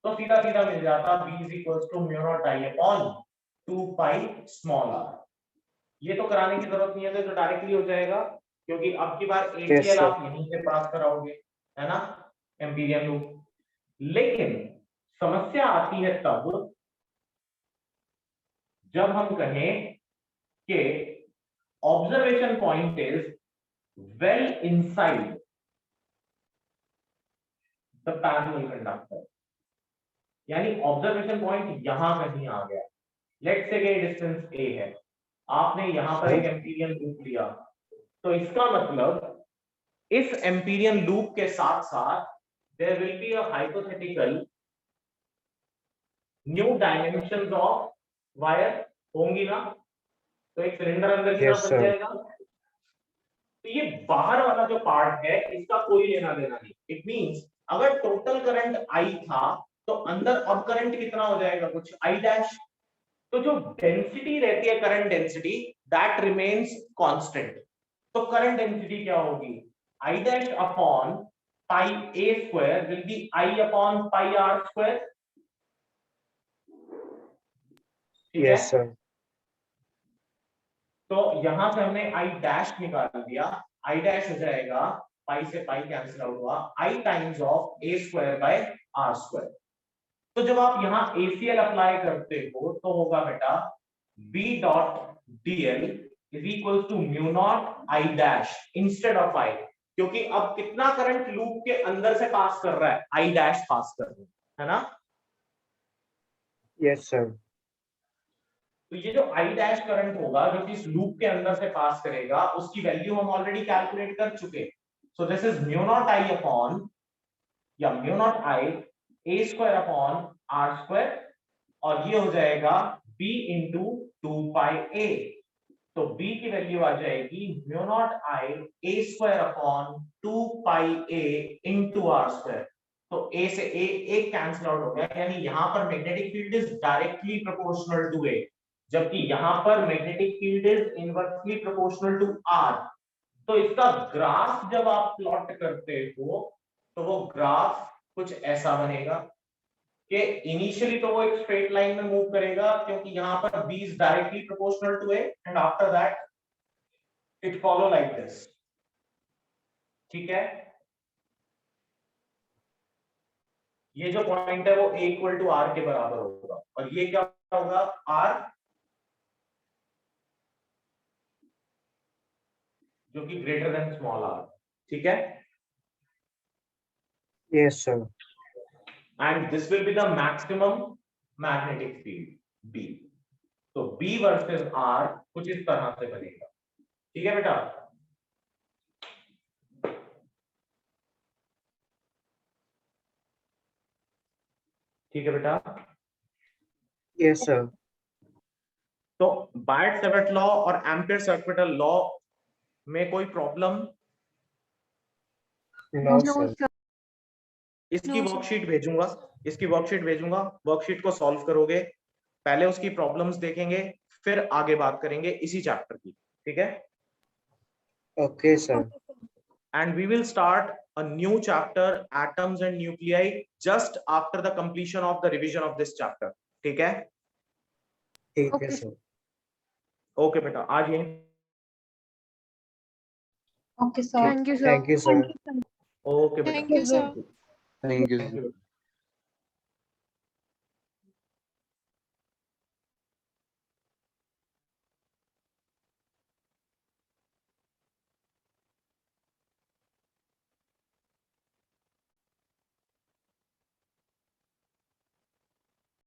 [SPEAKER 1] तो सीधा सीधा मिल जाता b is equals to mu naught I upon 2 pi small r। ये तो कराने की जरूरत नहीं है, तो डायरेक्टली हो जाएगा, क्योंकि अब की बार ACL
[SPEAKER 3] sir.
[SPEAKER 1] आप यहीं से पास कराओगे, है ना, एम्पीरियल लूप। लेकिन समस्या आती है तब जब हम कहें कि observation point is well inside the parallel conductor, यानी ऑब्जर्वेशन पॉइंट यहां कहीं आ गया। लेट्स से कि डिस्टेंस a है, आपने यहां पर एक एम्पीरियल लूप लिया, तो इसका मतलब इस एम्पीरियल लूप के साथ साथ there will be a hypothetical new dimensions of wire होंगी ना, तो एक सिलेंडर अंदर की
[SPEAKER 3] Yes,
[SPEAKER 1] तरफ बन
[SPEAKER 3] sir.
[SPEAKER 1] जाएगा। तो ये बाहर वाला जो पार्ट है इसका कोई लेना देना नहीं। इट मींस अगर टोटल करंट I था तो अंदर अब करंट कितना हो जाएगा, कुछ I डैश। तो जो डेंसिटी रहती है current density, that remains constant. तो करंट डेंसिटी क्या होगी, I dash upon pi a square will be I upon pi r square. ठीक है,
[SPEAKER 3] Yes, sir.
[SPEAKER 1] तो यहां से हमने I डैश निकाल दिया, I डैश हो जाएगा पाई से पाई कैंसिल आउट हुआ I times of a square by r square. तो जब आप यहाँ ACL अप्लाई करते हो तो होगा बेटा B dot DL is equal to mu naught I dash instead of I, क्योंकि अब कितना करंट लूप के अंदर से पास कर रहा है, I डैश पास कर रहा है ना।
[SPEAKER 3] Yes, sir.
[SPEAKER 1] तो ये जो I डैश करंट होगा जो कि इस लूप के अंदर से पास करेगा, उसकी वैल्यू हम ऑलरेडी कैलकुलेट कर चुके। So this is mu naught I upon या mu naught I a square upon r square, और ये हो जाएगा b इंटू 2 पाई a। तो b की वैल्यू आ जाएगी mu naught I a square upon 2 pi a into r square. तो a से a कैंसिल आउट हो गया, यानी यहां पर magnetic field is directly proportional to a, जबकि यहां पर magnetic field is inversely proportional to r। तो इसका ग्राफ जब आप प्लॉट करते हो तो वो ग्राफ कुछ ऐसा बनेगा कि इनिशियली तो वो एक स्ट्रेट लाइन में मूव करेगा, क्योंकि यहां पर b is directly proportional to a and after that it follow like this. ठीक है, ये जो पॉइंट है वो a इक्वल टू r के बराबर होगा, और ये क्या होगा, r जो कि ग्रेटर देन स्मॉल r। ठीक है,
[SPEAKER 3] Yes, sir.
[SPEAKER 1] and this will be the maximum magnetic field B। तो B वर्सेस R कुछ इस तरह से बनेगा। ठीक है बेटा, ठीक है बेटा।
[SPEAKER 3] Yes, sir.
[SPEAKER 1] तो बायट-सैवर्ट लॉ और एम्पियर-सर्किटल लॉ में कोई प्रॉब्लम?
[SPEAKER 3] No sir.
[SPEAKER 1] इसकी वर्कशीट भेजूंगा, वर्कशीट को सॉल्व करोगे, पहले उसकी प्रॉब्लम्स देखेंगे, फिर आगे बात करेंगे इसी चैप्टर की, ठीक है?
[SPEAKER 3] Okay sir.
[SPEAKER 1] And we will start a new chapter, atoms and nuclei, just after the completion of the revision of this chapter. ठीक है?
[SPEAKER 3] ठीक है सर।
[SPEAKER 1] ओके बेटा, आज यहीं।
[SPEAKER 5] Okay, sir.
[SPEAKER 3] Thank you sir.
[SPEAKER 1] Okay बेटा,
[SPEAKER 2] Thank you, sir.
[SPEAKER 3] Thank you.
[SPEAKER 1] Thank you.